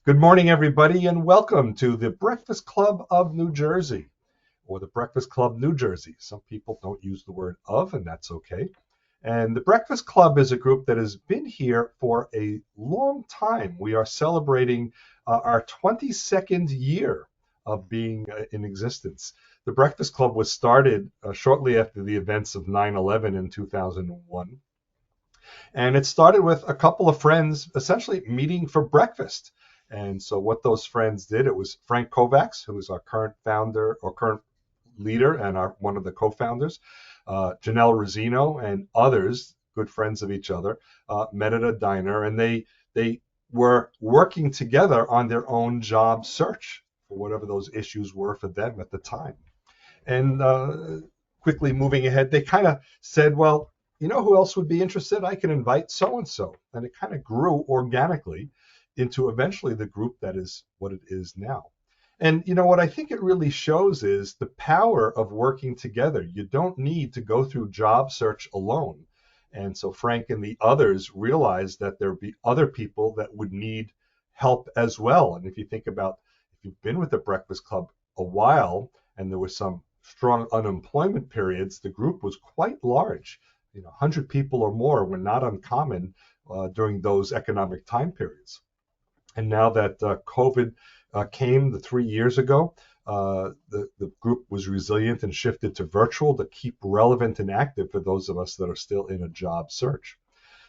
Good morning, everybody, and welcome to the Breakfast Club of New Jersey, or the Breakfast Club New Jersey. Some people don't use the word of, and that's okay. And the Breakfast Club is a group that has been here for a long time. We are celebrating our 22nd year of being in existence. The Breakfast Club was started shortly after the events of 9/11 in 2001. And it started with a couple of friends essentially meeting for breakfast. And so what those friends did, it was Frank Kovacs, who is our current founder or current leader and one of the co-founders, Janelle Rosino and others, good friends of each other, met at a diner, and they were working together on their own job search for whatever those issues were for them at the time. And quickly moving ahead, they kind of said, well, you know who else would be interested? I can invite so and so. And it kind of grew organically into eventually the group that is what it is now. And you know what I think it really shows is the power of working together. You don't need to go through job search alone. And so Frank and the others realized that there would be other people that would need help as well. And if you think about if you've been with the Breakfast Club a while and there was some strong unemployment periods, the group was quite large. 100 people or more were not uncommon during those economic time periods. And now that COVID came 3 years ago, the group was resilient and shifted to virtual to keep relevant and active for those of us that are still in a job search.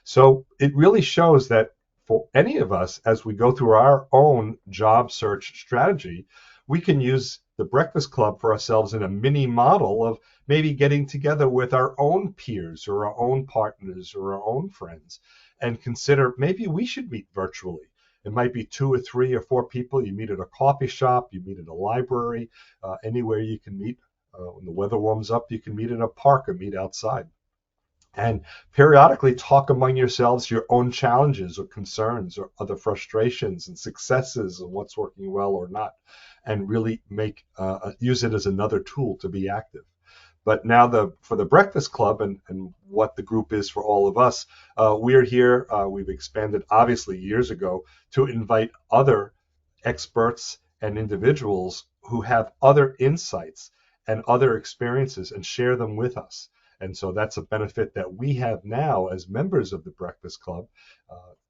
So it really shows that for any of us, as we go through our own job search strategy, we can use the Breakfast Club for ourselves in a mini model of maybe getting together with our own peers or our own partners or our own friends and consider maybe we should meet virtually. It might be 2 or 3 or 4 people. You meet at a coffee shop, you meet at a library, anywhere you can meet. When the weather warms up, you can meet in a park or meet outside. And periodically talk among yourselves your own challenges or concerns or other frustrations and successes and what's working well or not, and really use it as another tool to be active. But now for the Breakfast Club and what the group is for all of us, we're here. We've expanded obviously years ago to invite other experts and individuals who have other insights and other experiences and share them with us. And so that's a benefit that we have now as members of the Breakfast Club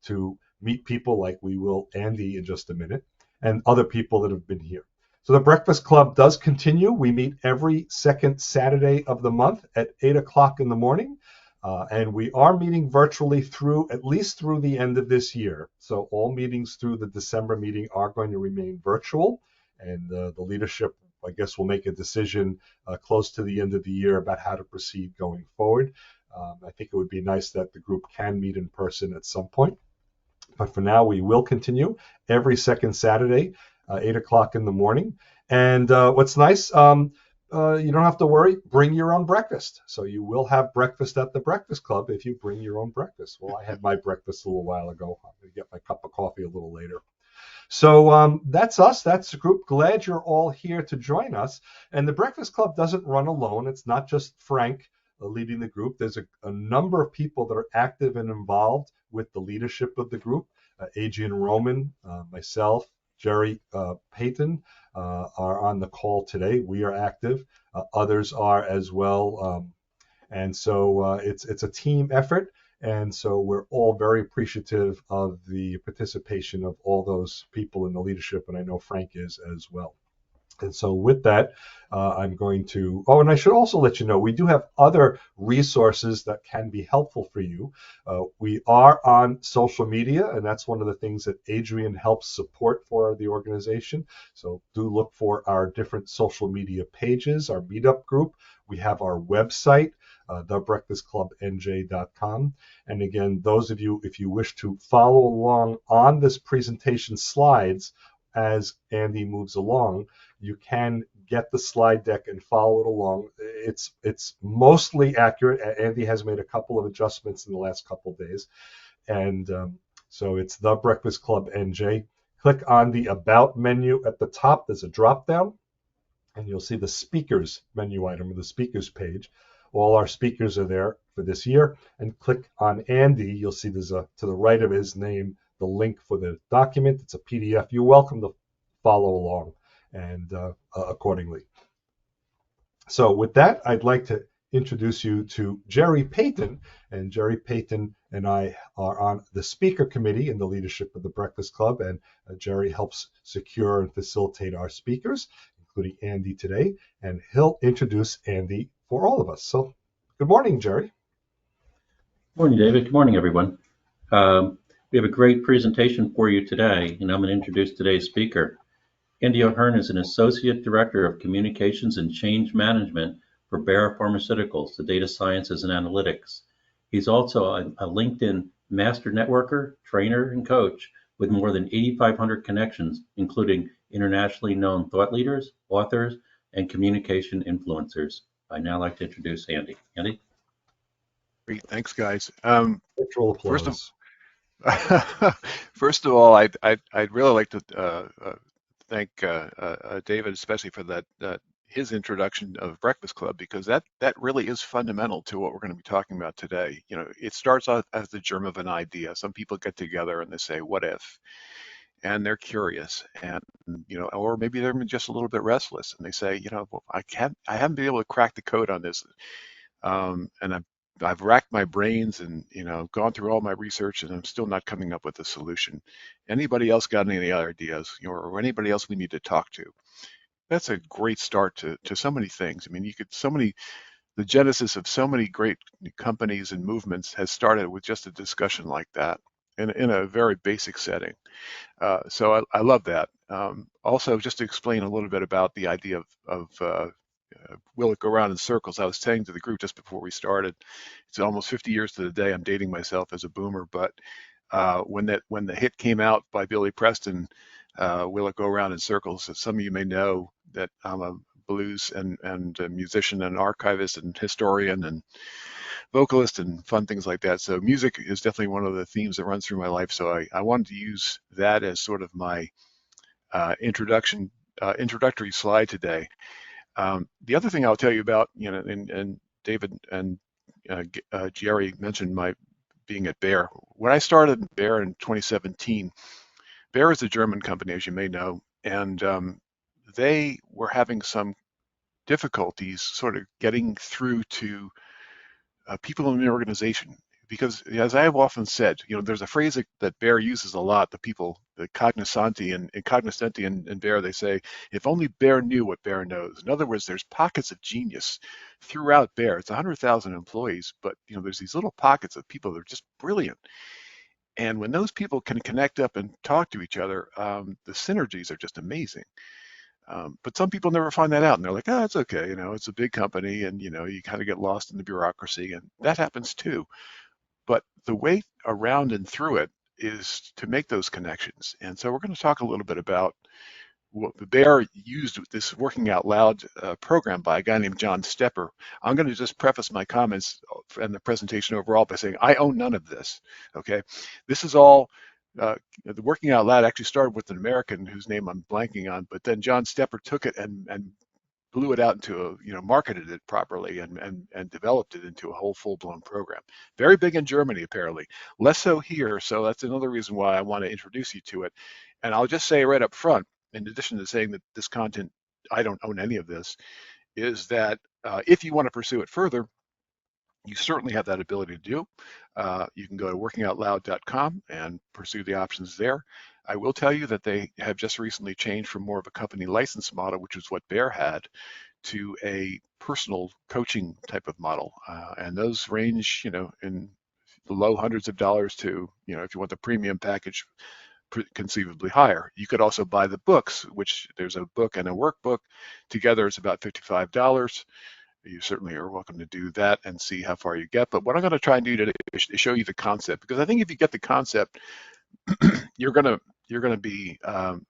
to meet people like we will Andy in just a minute and other people that have been here. So the Breakfast Club does continue. We meet every second Saturday of the month at 8 o'clock in the morning. And we are meeting virtually at least through the end of this year. So all meetings through the December meeting are going to remain virtual. And the leadership, I guess, will make a decision close to the end of the year about how to proceed going forward. I think it would be nice that the group can meet in person at some point. But for now, we will continue every second Saturday, 8 o'clock in the morning. And what's nice, you don't have to worry, bring your own breakfast. So you will have breakfast at the Breakfast Club if you bring your own breakfast. Well, I had my breakfast a little while ago. I'm going to get my cup of coffee a little later. So that's us. That's the group. Glad you're all here to join us. And the Breakfast Club doesn't run alone. It's not just Frank leading the group. There's a number of people that are active and involved with the leadership of the group. Adrian Roman, myself, Jerry Payton are on the call today. We are active. Others are as well. And so it's a team effort. And so we're all very appreciative of the participation of all those people in the leadership, and I know Frank is as well. And so with that, I'm going to, and I should also let you know, we do have other resources that can be helpful for you. We are on social media, and that's one of the things that Adrian helps support for the organization. So do look for our different social media pages, our meetup group. We have our website, thebreakfastclubnj.com. And again, those of you, if you wish to follow along on this presentation slides as Andy moves along, you can get the slide deck and follow it along. It's mostly accurate. Andy has made a couple of adjustments in the last couple of days. And so it's The Breakfast Club NJ. Click on the About menu at the top. There's a drop down, and you'll see the speakers menu item or the speakers page. All our speakers are there for this year. And click on Andy. You'll see there's to the right of his name, the link for the document. It's a PDF. You're welcome to follow along and accordingly. So with that, I'd like to introduce you to Jerry Payton. And Jerry Payton and I are on the speaker committee in the leadership of the Breakfast Club. And Jerry helps secure and facilitate our speakers, including Andy today. And he'll introduce Andy for all of us. So good morning, Jerry. Good morning, David. Good morning, everyone. We have a great presentation for you today, and I'm going to introduce today's speaker. Andy O'Hearn is an Associate Director of Communications and Change Management for Bayer Pharmaceuticals, the Data Sciences and Analytics. He's also a LinkedIn Master Networker, Trainer, and Coach with more than 8,500 connections, including internationally known thought leaders, authors, and communication influencers. I'd now like to introduce Andy. Andy? Great, thanks, guys. Virtual applause. First of all, I'd really like to thank David, especially for that his introduction of Breakfast Club, because that really is fundamental to what we're going to be talking about today. You know, it starts out as the germ of an idea. Some people get together and they say, "What if?" And they're curious, and or maybe they're just a little bit restless, and they say, well, I haven't been able to crack the code on this, and I've racked my brains and gone through all my research, and I'm still not coming up with a solution. Anybody else got any other ideas, or anybody else we need to talk to? That's a great start to so many things. I mean, the genesis of so many great companies and movements has started with just a discussion like that in a very basic setting. So I love that. Also, just to explain a little bit about the idea of will it go around in circles? I was saying to the group just before we started, it's almost 50 years to the day. I'm dating myself as a boomer, but when the hit came out by Billy Preston, "Will It Go Around in Circles?" Some of you may know that I'm a blues and a musician and archivist and historian and vocalist and fun things like that. So music is definitely one of the themes that runs through my life. So I wanted to use that as sort of my introductory slide today. The other thing I'll tell you about, and David and Jerry mentioned my being at Bayer. When I started at Bayer in 2017, Bayer is a German company, as you may know, and they were having some difficulties sort of getting through to people in the organization. Because as I have often said, there's a phrase that Bayer uses a lot, the cognoscenti and Bayer, they say, if only Bayer knew what Bayer knows. In other words, there's pockets of genius throughout Bayer. It's 100,000 employees, but there's these little pockets of people that are just brilliant. And when those people can connect up and talk to each other, the synergies are just amazing. But some people never find that out, and they're like, "Oh, it's okay. It's a big company, and you kind of get lost in the bureaucracy, and that happens too." But the way around and through it is to make those connections. And so we're going to talk a little bit about what Bayer used this Working Out Loud program by a guy named John Stepper. I'm going to just preface my comments and the presentation overall by saying I own none of this. Okay, this is all. The Working Out Loud actually started with an American whose name I'm blanking on, but then John Stepper took it and blew it out into marketed it properly and developed it into a whole full-blown program. Very big in Germany, apparently. Less so here, so that's another reason why I want to introduce you to it. And I'll just say right up front, in addition to saying that this content, I don't own any of this, is that if you want to pursue it further, you certainly have that ability to do. You can go to workingoutloud.com and pursue the options there. I will tell you that they have just recently changed from more of a company license model, which is what Bayer had, to a personal coaching type of model. And those range, in the low hundreds of dollars to, if you want the premium package, conceivably higher. You could also buy the books, which there's a book and a workbook. Together, it's about $55. You certainly are welcome to do that and see how far you get. But what I'm going to try and do today is show you the concept, because I think if you get the concept, you're going to be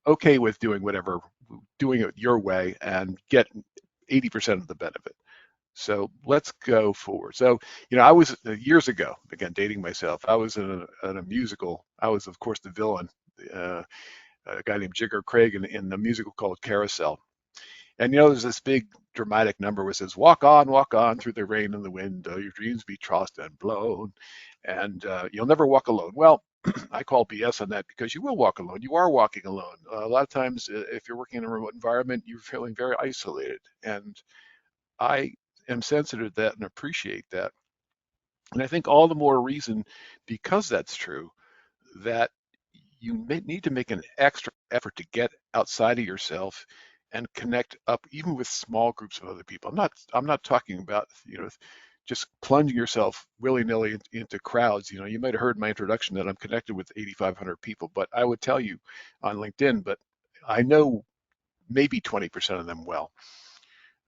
okay with doing it your way and get 80% of the benefit. So let's go forward. So, I was years ago, again, dating myself, I was in a musical. I was, of course, the villain, a guy named Jigger Craig in the musical called Carousel. And there's this big dramatic number where it says, walk on through the rain and the wind, your dreams be tossed and blown, and you'll never walk alone. Well, I call BS on that because you will walk alone. You are walking alone. A lot of times, if you're working in a remote environment, you're feeling very isolated. And I am sensitive to that and appreciate that. And I think all the more reason, because that's true, that you may need to make an extra effort to get outside of yourself and connect up even with small groups of other people. I'm not talking about, just plunging yourself willy-nilly into crowds. You might have heard in my introduction that I'm connected with 8,500 people, but I would tell you on LinkedIn, but I know maybe 20% of them well.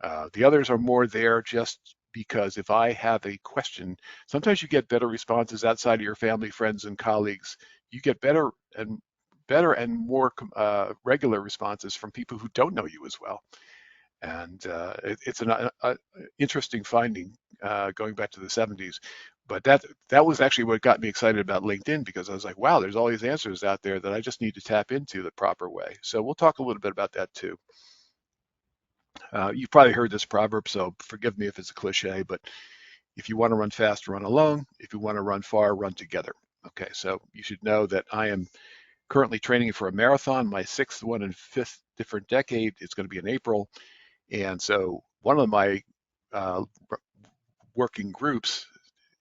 The others are more there just because if I have a question, sometimes you get better responses outside of your family, friends, and colleagues. You get better and more regular responses from people who don't know you as well. And it's an interesting finding going back to the 70s. But that was actually what got me excited about LinkedIn, because I was like, wow, there's all these answers out there that I just need to tap into the proper way. So we'll talk a little bit about that too. You've probably heard this proverb, so forgive me if it's a cliche, but if you want to run fast, run alone. If you want to run far, run together. Okay, so you should know that I am currently training for a marathon, my sixth one and fifth different decade. It's going to be in April. And so one of my uh, working groups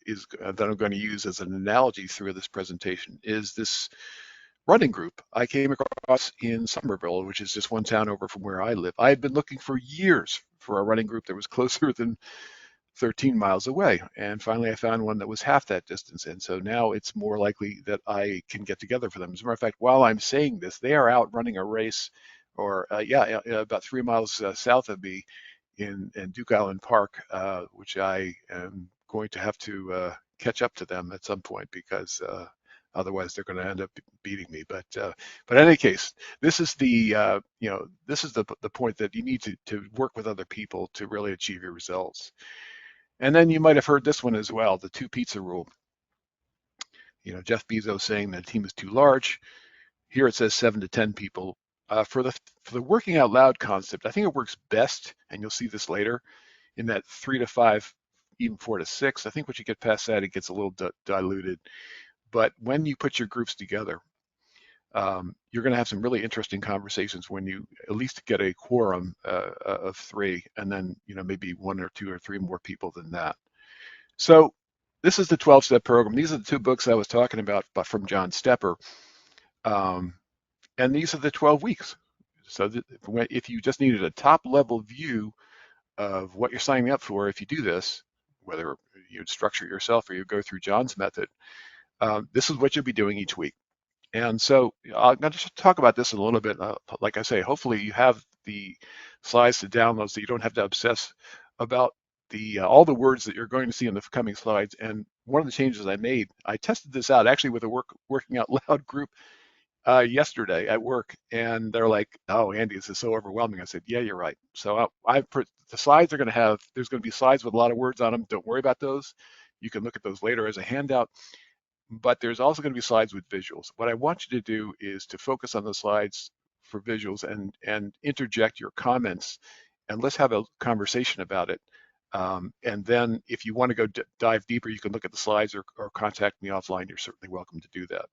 that I'm going to use as an analogy through this presentation is this running group I came across in Somerville, which is just one town over from where I live. I had been looking for years for a running group that was closer than 13 miles away. And finally, I found one that was half that distance. And so now it's more likely that I can get together for them. As a matter of fact, while I'm saying this, they are out running a race, or about 3 miles south of me in Duke Island Park, which I am going to have to catch up to them at some point, because otherwise they're going to end up beating me. But in any case, this is the point that you need to work with other people to really achieve your results. And then you might have heard this one as well, the two pizza rule. Jeff Bezos saying that the team is too large. Here it says 7 to 10 people. For the working out loud concept, I think it works best, and you'll see this later, in that 3 to 5, even 4 to 6. I think once you get past that, it gets a little diluted. But when you put your groups together, you're going to have some really interesting conversations when you at least get a quorum of 3, and then maybe 1 or 2 or 3 more people than that. So this is the 12-step program. These are the 2 books I was talking about, but from John Stepper. And these are the 12 weeks. So if you just needed a top level view of what you're signing up for, if you do this, whether you structure it yourself or you go through John's method, this is what you'll be doing each week. And so I'm going to just talk about this in a little bit. Like I say, hopefully you have the slides to download so you don't have to obsess about all the words that you're going to see in the coming slides. And one of the changes I made, I tested this out actually with a working out loud group yesterday at work, and they're like, "Oh, Andy, this is so overwhelming." I said, "Yeah, you're right." So the slides are going to there's going to be slides with a lot of words on them. Don't worry about those. You can look at those later as a handout. But there's also going to be slides with visuals. What I want you to do is to focus on the slides for visuals and interject your comments, and let's have a conversation about it. And then if you want to go dive deeper, you can look at the slides or contact me offline. You're certainly welcome to do that.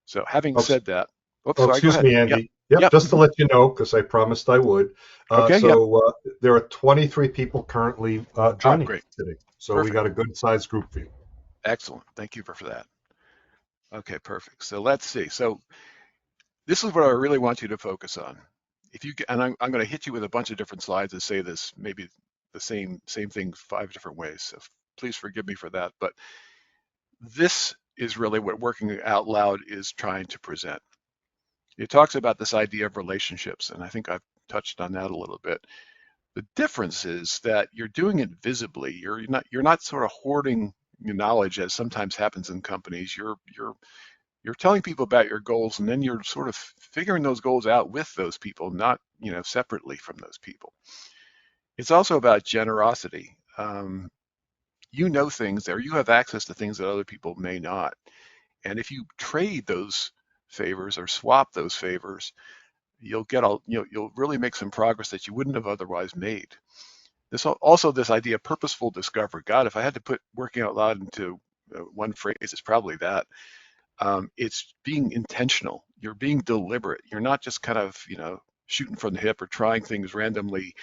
So having Oh, said that, oops, oh, sorry, go excuse ahead. me, Yep, Andy. Yep, yep. just to let you know, because I promised I would. Okay, yep. There are 23 people currently Oh, joining great. today. So we Perfect. got a good sized group for you. Excellent. Thank you for that. Okay, perfect. So let's see. So this is what I really want you to focus on. And I'm going to hit you with a bunch of different slides that say this, maybe the same thing 5 different ways. So please forgive me for that. But this is really what working out loud is trying to present. It talks about this idea of relationships, and I think I've touched on that a little bit. The difference is that you're doing it visibly. You're not sort of hoarding your knowledge as sometimes happens in companies. You're telling people about your goals, and then you're sort of figuring those goals out with those people, not separately from those people. It's also about generosity. You know things, or you have access to things that other people may not. And if you trade those favors or swap those favors, you'll really make some progress that you wouldn't have otherwise made. This idea of purposeful discovery. God, if I had to put working out loud into one phrase, it's probably that. It's being intentional. You're being deliberate. You're not just kind of, shooting from the hip or trying things randomly.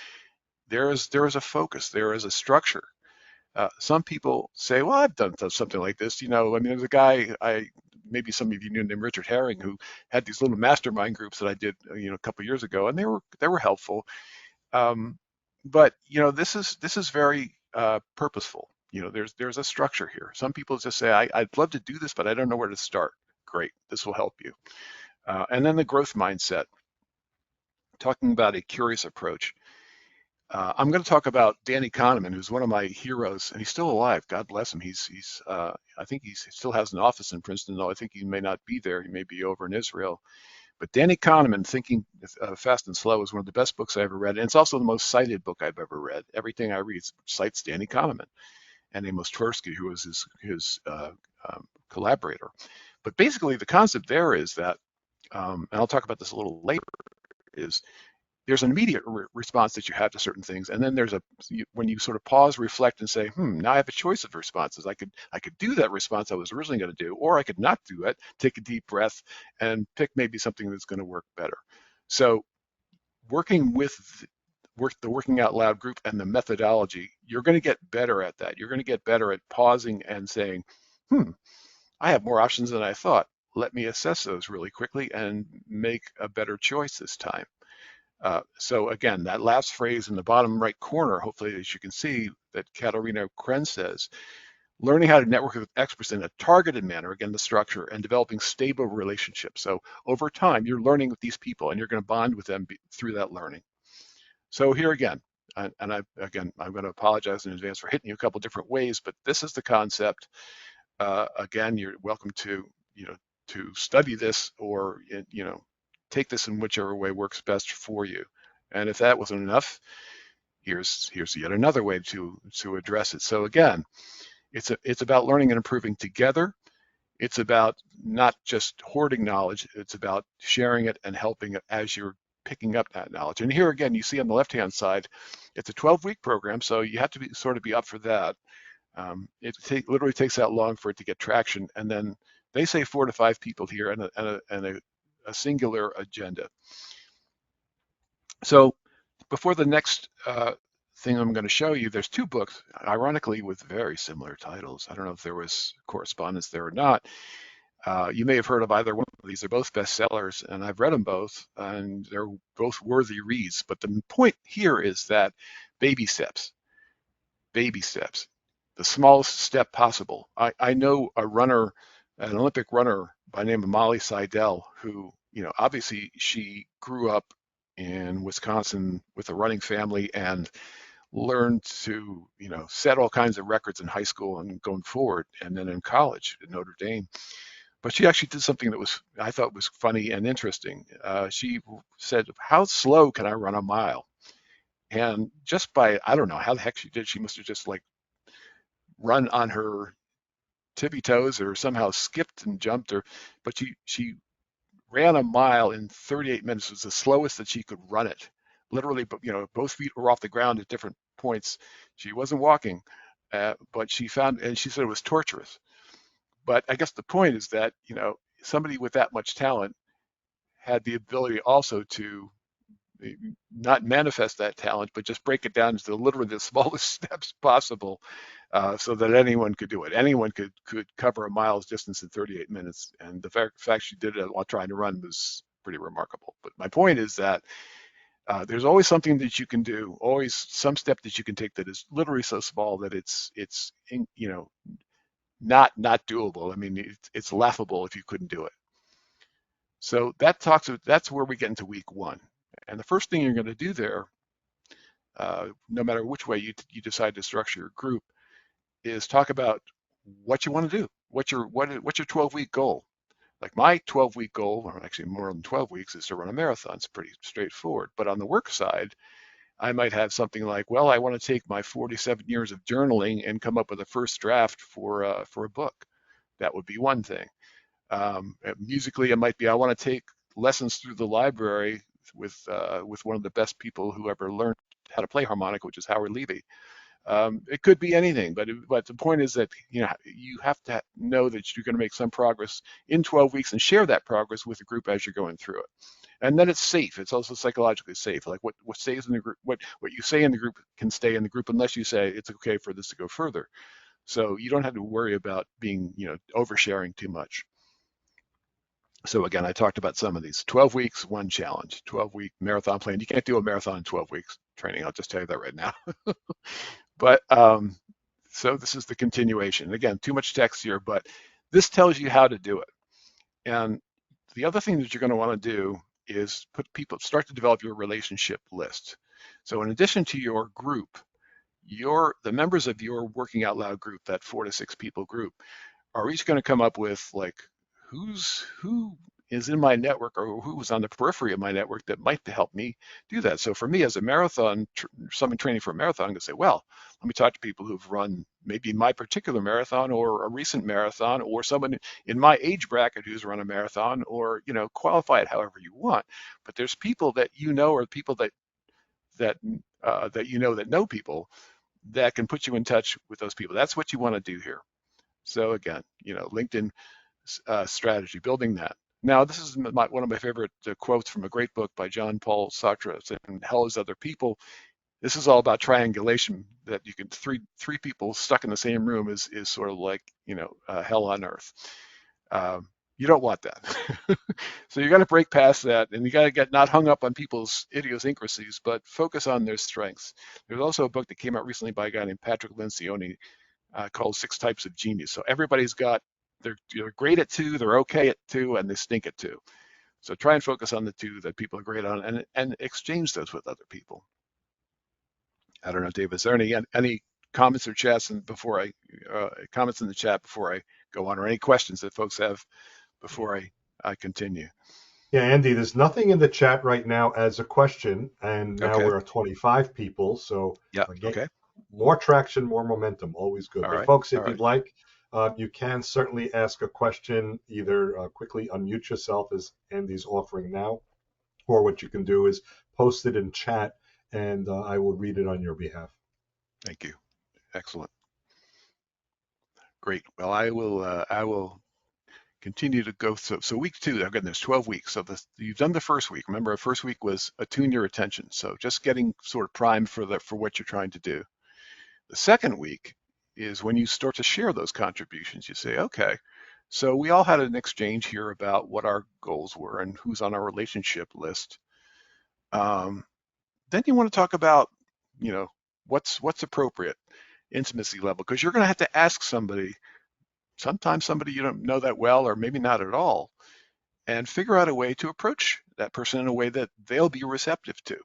There is a focus. There is a structure. Some people say, well, I've done something like this. I mean, there's a guy, maybe some of you knew, named Richard Herring, who had these little mastermind groups that I did, a couple of years ago, and they were helpful. Um, but this is very purposeful. There's a structure here. Some people just say, I'd love to do this, but I don't know where to start. Great, this will help you. And then the growth mindset, talking about a curious approach. I'm going to talk about Danny Kahneman, who's one of my heroes, and he's still alive. God bless him. I think he still has an office in Princeton, though I think he may not be there. He may be over in Israel. But Danny Kahneman, Thinking Fast and Slow, is one of the best books I ever read, and it's also the most cited book I've ever read. Everything I read cites Danny Kahneman and Amos Tversky, who was his collaborator. But basically, the concept there is that, and I'll talk about this a little later, is there's an immediate response that you have to certain things, and then when you sort of pause, reflect, and say, now I have a choice of responses. I could do that response I was originally going to do, or I could not do it, take a deep breath, and pick maybe something that's going to work better. So working with the Working Out Loud group and the methodology, you're going to get better at that. You're going to get better at pausing and saying, I have more options than I thought. Let me assess those really quickly and make a better choice this time. So again, that last phrase in the bottom right corner, hopefully as you can see, that Katarina Kren says, learning how to network with experts in a targeted manner, again, the structure, and developing stable relationships. So over time, you're learning with these people and you're going to bond with them through that learning. So here again, I'm going to apologize in advance for hitting you a couple different ways, but this is the concept. Again, you're welcome to study this or, take this in whichever way works best for you. And if that wasn't enough, here's yet another way to address it. So again, it's about learning and improving together. It's about not just hoarding knowledge, it's about sharing it and helping it as you're picking up that knowledge. And here again, you see on the left-hand side, it's a 12-week program, so you have to be up for that. It literally takes that long for it to get traction, and then they say 4 to 5 people here and a singular agenda. So before the next thing I'm going to show you, there's 2 books, ironically, with very similar titles. I don't know if there was correspondence there or not. You may have heard of either one of these. They're both bestsellers, and I've read them both, and they're both worthy reads. But the point here is that baby steps, the smallest step possible. I know a runner, an Olympic runner by the name of Molly Seidel, who, obviously she grew up in Wisconsin with a running family and learned to, set all kinds of records in high school and going forward, and then in college at Notre Dame. But she actually did something that I thought was funny and interesting. She said, how slow can I run a mile? And just by, I don't know how the heck she did, she must have just like run on her tippy toes or somehow skipped and jumped, but she ran a mile in 38 minutes. It was the slowest that she could run it. Literally, but both feet were off the ground at different points. She wasn't walking, but she found, and she said it was torturous. But I guess the point is that, somebody with that much talent had the ability also to not manifest that talent, but just break it down to literally the smallest steps possible, so that anyone could do it. Anyone could cover a mile's distance in 38 minutes. And the fact she did it while trying to run was pretty remarkable. But my point is that there's always something that you can do, always some step that you can take that is literally so small that it's not doable. I mean, it's laughable if you couldn't do it. So that's where we get into week 1. And the first thing you're going to do there, no matter which way you decide to structure your group, is talk about what you want to do. What's your 12-week goal? Like my 12-week goal, or actually more than 12 weeks, is to run a marathon. It's pretty straightforward. But on the work side, I might have something like, well, I want to take my 47 years of journaling and come up with a first draft for a book. That would be one thing. Musically, it might be, I want to take lessons through the library with one of the best people who ever learned how to play harmonica, which is Howard Levy. It could be anything, but the point is that you have to know that you're going to make some progress in 12 weeks and share that progress with the group as you're going through it. And then it's safe. It's also psychologically safe. Like what stays in the group, what you say in the group can stay in the group unless you say it's okay for this to go further. So you don't have to worry about being oversharing too much. So again, I talked about some of these. 12 weeks, one challenge. 12-week marathon plan. You can't do a marathon in 12 weeks training. I'll just tell you that right now. But so this is the continuation. Again, too much text here, but this tells you how to do it. And the other thing that you're going to want to do is start to develop your relationship list. So in addition to your group, the members of your working out loud group, that 4 to 6 people group, are each going to come up with like who is in my network or who's on the periphery of my network that might help me do that. So for me as a someone training for a marathon, I'm going to say, well, let me talk to people who've run maybe my particular marathon or a recent marathon or someone in my age bracket who's run a marathon, or qualify it however you want. But there's people that or people that that know people that can put you in touch with those people. That's what you want to do here. So again, LinkedIn strategy, building that. Now, this is one of my favorite quotes from a great book by John Paul Sartre, saying, "Hell is other people." This is all about triangulation. That you can three people stuck in the same room is sort of like hell on earth. You don't want that. So you got to break past that, and you got to get not hung up on people's idiosyncrasies, but focus on their strengths. There's also a book that came out recently by a guy named Patrick Lencioni called 6 Types of Genius. So everybody's got, they're great at 2, they're okay at 2, and they stink at 2. So try and focus on the 2 that people are great on, and exchange those with other people. I don't know, Dave, is there any comments or chats comments in the chat before I go on, or any questions that folks have before I continue? Yeah, Andy, there's nothing in the chat right now as a question, and now Okay. we're at 25 people, so Yeah. again, Okay. more traction, more momentum, always good. All But right. folks, All if right. you'd like, you can certainly ask a question, either quickly unmute yourself as Andy's offering now, or what you can do is post it in chat, and I will read it on your behalf. Thank you. Excellent. Great. Well, I will continue to go. So week 2, again, there's 12 weeks. So you've done the first week. Remember, the first week was attune your attention. So just getting sort of primed for what you're trying to do. The second week is when you start to share those contributions. You say, okay, so we all had an exchange here about what our goals were and who's on our relationship list. Then you want to talk about, what's appropriate intimacy level, because you're going to have to ask sometimes somebody you don't know that well, or maybe not at all, and figure out a way to approach that person in a way that they'll be receptive to.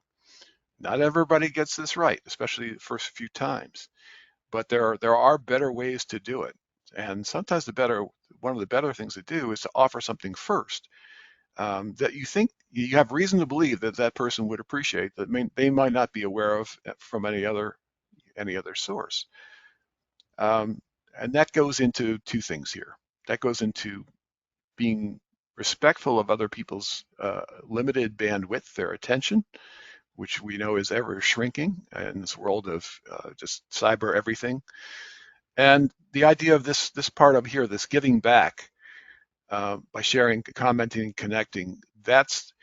Not everybody gets this right, especially the first few times, but there are better ways to do it. And sometimes one of the better things to do is to offer something first that you think you have reason to believe that that person would appreciate, that they might not be aware of from any other source. And that goes into 2 things here. That goes into being respectful of other people's limited bandwidth, their attention, which we know is ever shrinking in this world of just cyber everything. And the idea of this part up here, this giving back by sharing, commenting, connecting, that's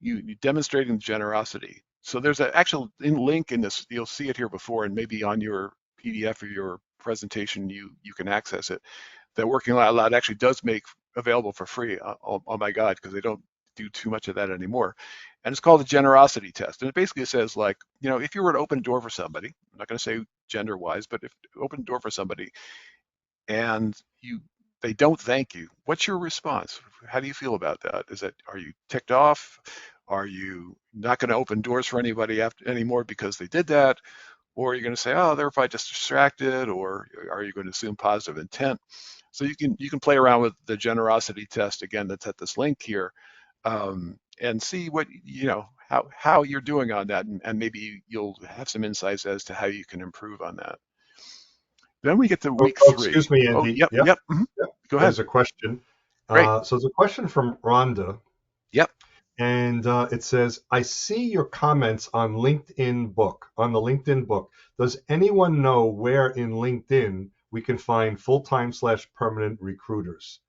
you demonstrating generosity. So there's an actual link in this, you'll see it here before, and maybe on your PDF or your presentation you can access it, that Working Out Loud actually does make available for free on my guide, because they don't do too much of that anymore. And it's called the generosity test. And it basically says, like, if you were to open a door for somebody, I'm not going to say gender wise, but if open a door for somebody and they don't thank you, what's your response? How do you feel about that? Are you ticked off? Are you not going to open doors for anybody anymore because they did that? Or are you going to say, oh, they're probably just distracted? Or are you going to assume positive intent? So you can play around with the generosity test, again, that's at this link here, and see what how you're doing on that, and maybe you'll have some insights as to how you can improve on that. Then we get to Oh, week oh, 3. excuse me, Oh, Andy. yep, Yep, yep. yep. Go ahead. There's a question. Great. So there's a question from Rhonda. Yep. And it says, I see your comments on on the LinkedIn book. Does anyone know where in LinkedIn we can find full-time/permanent recruiters?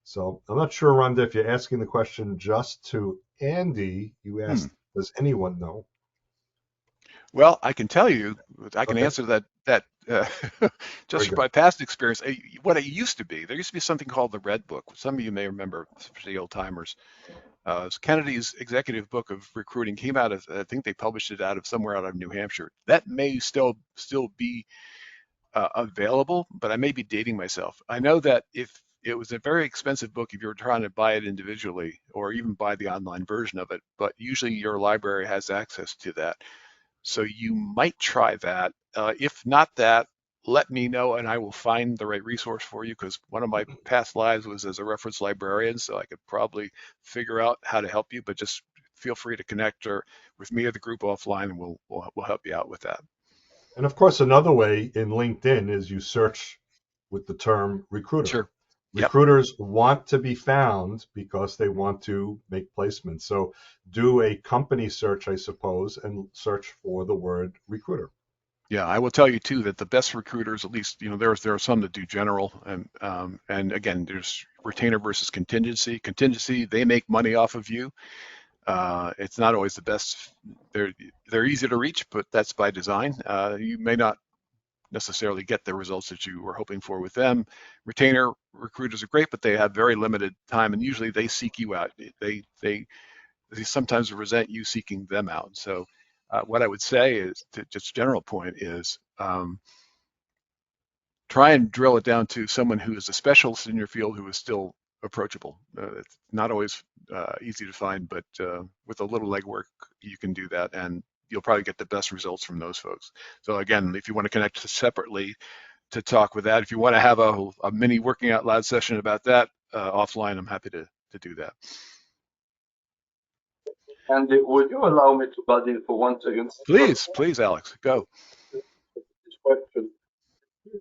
So I'm not sure, Rhonda, if you're asking the question just to Andy. You Hmm. asked, does anyone know? Well, I can tell you, I can Okay, answer that very just good. by past experience. What it used to be, there used to be something called the Red Book. Some of you may remember, especially old timers. Kennedy's executive book of recruiting came out of, I think they published it somewhere out of New Hampshire. That may still be available, but I may be dating myself. I know that if it was a very expensive book, if you were trying to buy it individually or even buy the online version of it, but usually your library has access to that. So you might try that. If not that, let me know and I will find the right resource for you because one of my past lives was as a reference librarian, so I could probably figure out how to help you, but just feel free to connect or with me or the group offline and we'll help you out with that. And of course, another way in LinkedIn is you search with the term recruiter. Sure. Yep. Recruiters want to be found because they want to make placements. So do a company search, I suppose, and search for the word recruiter. Yeah, I will tell you too that the best recruiters, at least, there are some that do general, and again, there's retainer versus contingency. Contingency, they make money off of you. It's not always the best. They're they're easy to reach, but that's by design. You may not necessarily get the results that you were hoping for with them. Retainer recruiters are great, but they have very limited time, and usually they seek you out. They sometimes resent you seeking them out. So what I would say is, to just general point is, try and drill it down to someone who is a specialist in your field who is still approachable. It's not always easy to find, but with a little legwork, you can do that, and you'll probably get the best results from those folks. So again, if you want to connect separately to talk with that, if you want to have a mini working out loud session about that offline, I'm happy to do that. And would you allow me to butt in for 1 second? Please, Alex, go. This question is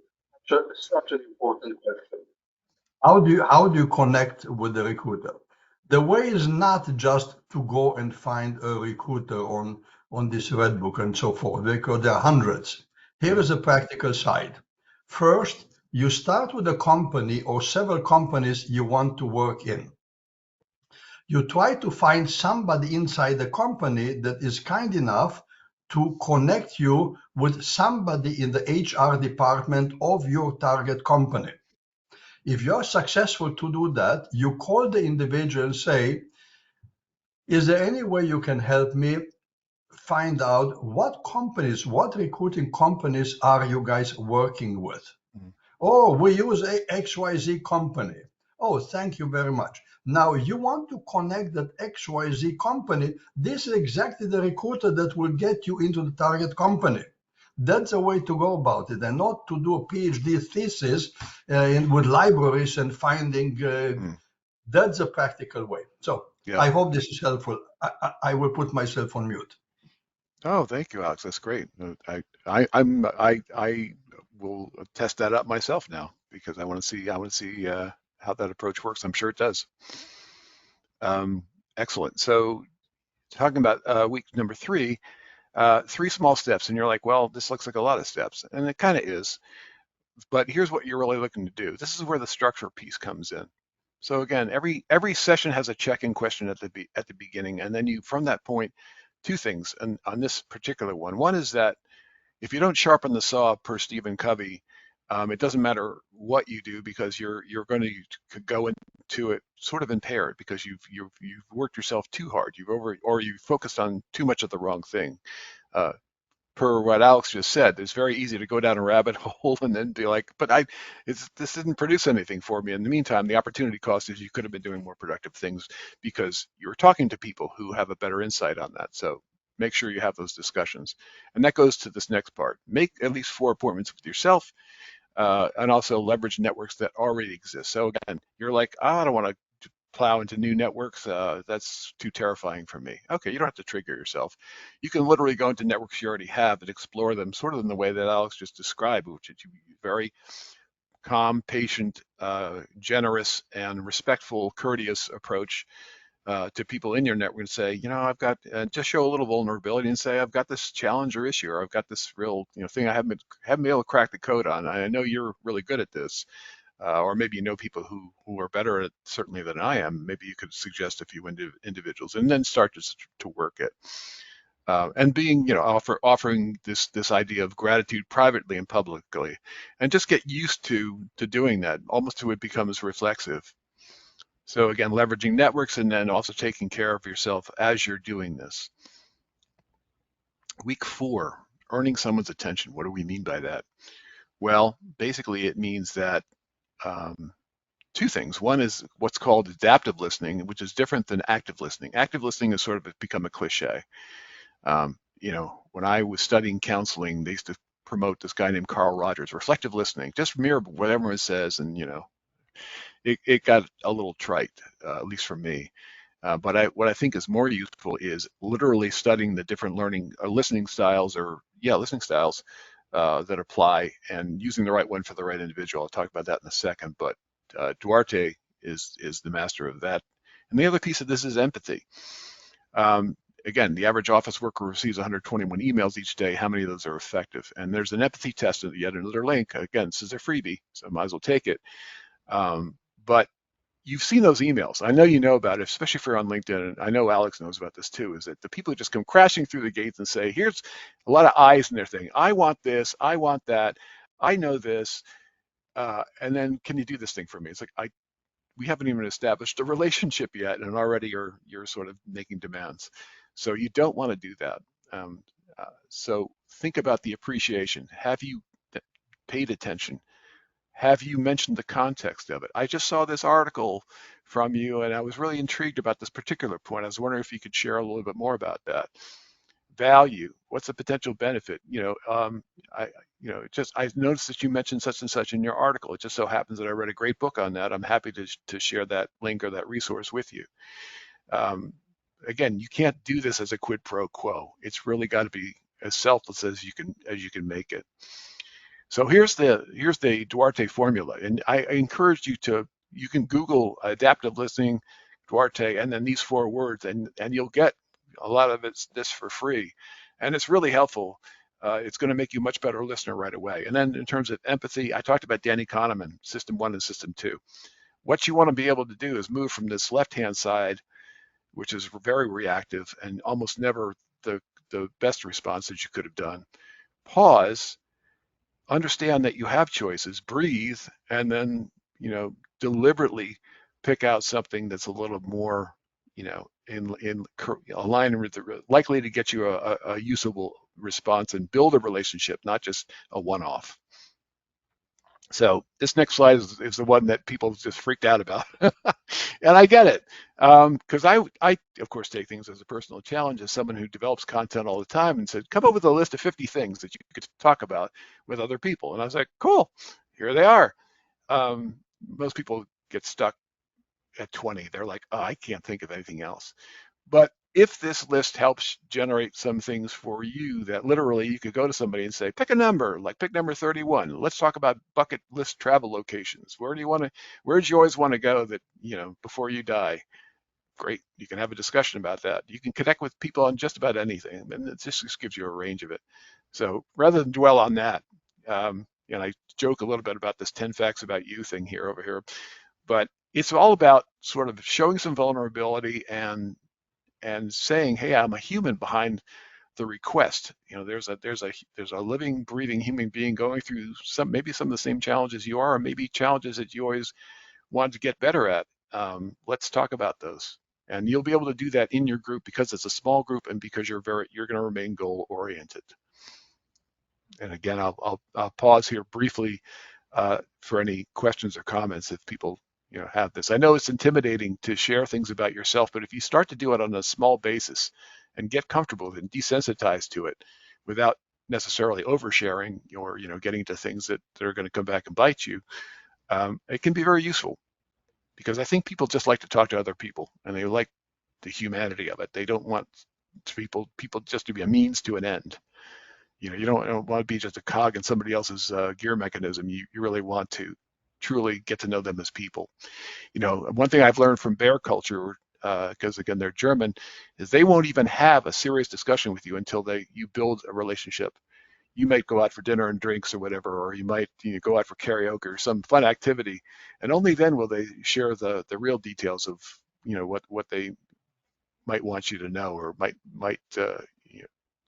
such an important question. How do you connect with the recruiter? The way is not just to go and find a recruiter on this red book and so forth, because there are hundreds. Here is a practical side. First, you start with a company or several companies you want to work in. You try to find somebody inside the company that is kind enough to connect you with somebody in the HR department of your target company. If you're successful to do that, you call the individual and say, is there any way you can help me find out what recruiting companies are you guys working with? Mhm. Oh, we use a XYZ company. Oh, thank you very much. Now you want to connect that XYZ company. This is exactly the recruiter that will get you into the target company. That's a way to go about it, and not to do a PhD thesis with libraries and finding. Mm. That's a practical way. So Yeah. I hope this is helpful. I will put myself on mute. Oh, thank you, Alex. That's great. I will test that up myself now because I want to see how that approach works. I'm sure it does. Excellent. So talking about week number three, 3 small steps, and you're like, well, this looks like a lot of steps, and it kind of is. But here's what you're really looking to do. This is where the structure piece comes in. So again, every session has a check-in question at the beginning, and then you from that point, two things. And on this particular one, one is that if you don't sharpen the saw per Stephen Covey, it doesn't matter what you do because you're going to go into it sort of impaired because you've worked yourself too hard. You focused on too much of the wrong thing. Uh, Per what Alex just said, it's very easy to go down a rabbit hole and then be like, but this didn't produce anything for me. In the meantime, the opportunity cost is you could have been doing more productive things because you're talking to people who have a better insight on that. So make sure you have those discussions. And that goes to this next part. Make at least 4 appointments with yourself and also leverage networks that already exist. So again, you're like, oh, I don't want to plow into new networks. That's too terrifying for me. Okay, you don't have to trigger yourself. You can literally go into networks you already have and explore them sort of in the way that Alex just described, which is very calm, patient, generous, and respectful, courteous approach. to people in your network and say, I've got, just show a little vulnerability and say, I've got this challenge or issue, or I've got this real, thing I haven't been able to crack the code on. I know you're really good at this, or maybe you know people who are better at it certainly than I am. Maybe you could suggest a few individuals, and then start to work it. And being, offering this idea of gratitude privately and publicly, and just get used to doing that, almost to it becomes reflexive. So again, leveraging networks and then also taking care of yourself as you're doing this. Week 4, earning someone's attention. What do we mean by that? Well, basically it means that two things. One is what's called adaptive listening, which is different than active listening. Active listening has sort of become a cliche. When I was studying counseling, they used to promote this guy named Carl Rogers, reflective listening, just mirror what everyone says, and it got a little trite, at least for me. But what I think is more useful is literally studying the different listening styles, that apply, and using the right one for the right individual. I'll talk about that in a second. But Duarte is the master of that. And the other piece of this is empathy. Again, the average office worker receives 121 emails each day. How many of those are effective? And there's an empathy test at yet another link. Again, this is a freebie, so I might as well take it. But you've seen those emails. I know you know about it, especially if you're on LinkedIn. And I know Alex knows about this too, is that the people who just come crashing through the gates and say, here's a lot of eyes in their thing. I want this, I want that, I know this. And then can you do this thing for me? It's like, we haven't even established a relationship yet, and already you're sort of making demands. So you don't want to do that. So think about the appreciation. Have you paid attention? Have you mentioned the context of it? I just saw this article from you, and I was really intrigued about this particular point. I was wondering if you could share a little bit more about that. Value. What's the potential benefit? I noticed that you mentioned such and such in your article. It just so happens that I read a great book on that. I'm happy to share that link or that resource with you. Again, you can't do this as a quid pro quo. It's really got to be as selfless as you can make it. So here's the Duarte formula, and I encourage you can Google adaptive listening, Duarte, and then these 4 words, and you'll get a lot of this for free, and it's really helpful. It's going to make you a much better listener right away. And then in terms of empathy, I talked about Danny Kahneman, System 1 and System 2. What you want to be able to do is move from this left-hand side, which is very reactive and almost never the best response that you could have done. Pause, understand that you have choices, breathe, and then, deliberately pick out something that's a little more, in align with likely to get you a usable response and build a relationship, not just a one-off. So this next slide is the one that people just freaked out about. And I get it, because I, of course, take things as a personal challenge as someone who develops content all the time, and said, come up with a list of 50 things that you could talk about with other people. And I was like, cool, here they are. Most people get stuck at 20. They're like, oh, I can't think of anything else. But if this list helps generate some things for you, that literally you could go to somebody and say, pick a number, like pick number 31. Let's talk about bucket list travel locations. Where'd you always want to go that, before you die? Great. You can have a discussion about that. You can connect with people on just about anything, and it just gives you a range of it. So rather than dwell on that, and I joke a little bit about this 10 facts about you thing over here, but it's all about sort of showing some vulnerability and saying, hey, I'm a human behind the request. There's a living, breathing human being going through maybe some of the same challenges you are, or maybe challenges that you always wanted to get better at. Let's talk about those. And you'll be able to do that in your group because it's a small group and because you're going to remain goal oriented. And again, I'll pause here briefly for any questions or comments if people have this. I know it's intimidating to share things about yourself, but if you start to do it on a small basis and get comfortable with it and desensitized to it without necessarily oversharing or getting to things that are going to come back and bite you, it can be very useful, because I think people just like to talk to other people and they like the humanity of it. They don't want people just to be a means to an end. You don't want to be just a cog in somebody else's gear mechanism. You really want to truly get to know them as people. One thing I've learned from bear culture, because again they're German, is they won't even have a serious discussion with you until you build a relationship. You might go out for dinner and drinks or whatever, or you might go out for karaoke or some fun activity, and only then will they share the real details of what they might want you to know, or might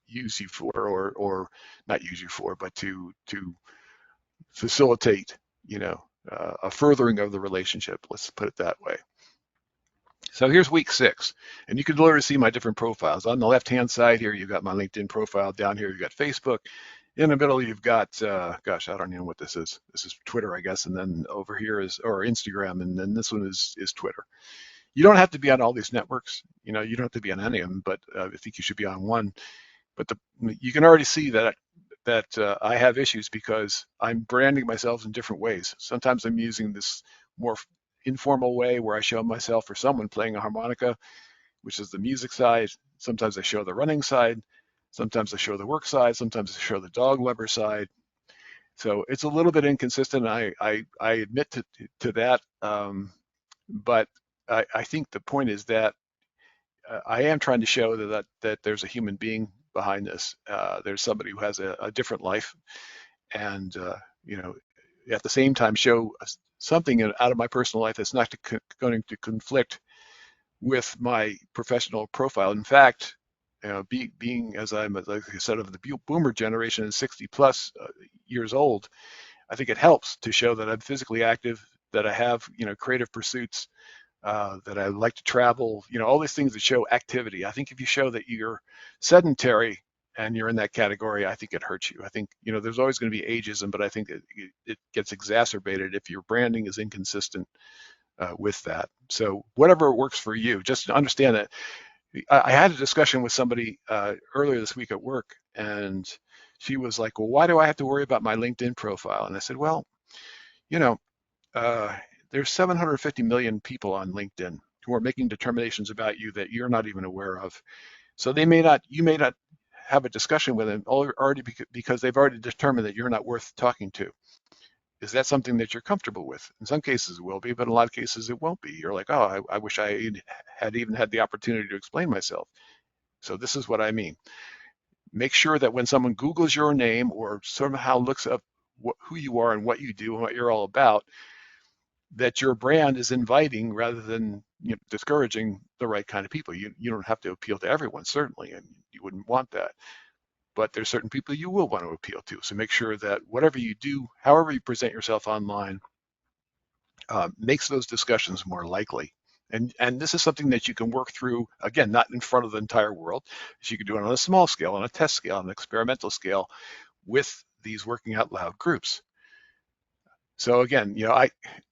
use you for, or not use you for, but to facilitate a furthering of the relationship. Let's put it that way. So here's week 6, and you can literally see my different profiles. On the left-hand side here, you've got my LinkedIn profile. Down here, you've got Facebook. In the middle, you've got, gosh, I don't even know what this is. This is Twitter, I guess. And then over here is, or Instagram, and then this one is Twitter. You don't have to be on all these networks. You don't have to be on any of them, but I think you should be on one. But you can already see that I have issues because I'm branding myself in different ways. Sometimes I'm using this more informal way where I show myself or someone playing a harmonica, which is the music side. Sometimes I show the running side. Sometimes I show the work side. Sometimes I show the dog lover side. So it's a little bit inconsistent. I admit to that. But I think the point is that I am trying to show that there's a human being behind this. There's somebody who has a different life, and at the same time show something out of my personal life that's not going to conflict with my professional profile. In fact, being as I'm, like I said, of the boomer generation and 60 plus years old, I think it helps to show that I'm physically active, that I have creative pursuits, that I like to travel, all these things that show activity. I think if you show that you're sedentary and you're in that category, I think it hurts you. I think, there's always going to be ageism, but I think it gets exacerbated if your branding is inconsistent with that. So whatever works for you, just understand that. I had a discussion with somebody earlier this week at work, and she was like, well, why do I have to worry about my LinkedIn profile? And I said, well, there's 750 million people on LinkedIn who are making determinations about you that you're not even aware of. So you may not have a discussion with them already because they've already determined that you're not worth talking to. Is that something that you're comfortable with? In some cases it will be, but in a lot of cases it won't be. You're like, oh, I wish I had even had the opportunity to explain myself. So this is what I mean. Make sure that when someone Googles your name or somehow looks up who you are and what you do and what you're all about, that your brand is inviting rather than discouraging the right kind of people. You don't have to appeal to everyone, certainly, and you wouldn't want that. But there's certain people you will want to appeal to. So make sure that whatever you do, however you present yourself online, makes those discussions more likely. And this is something that you can work through, again, not in front of the entire world. So you can do it on a small scale, on a test scale, on an experimental scale with these working out loud groups. So again,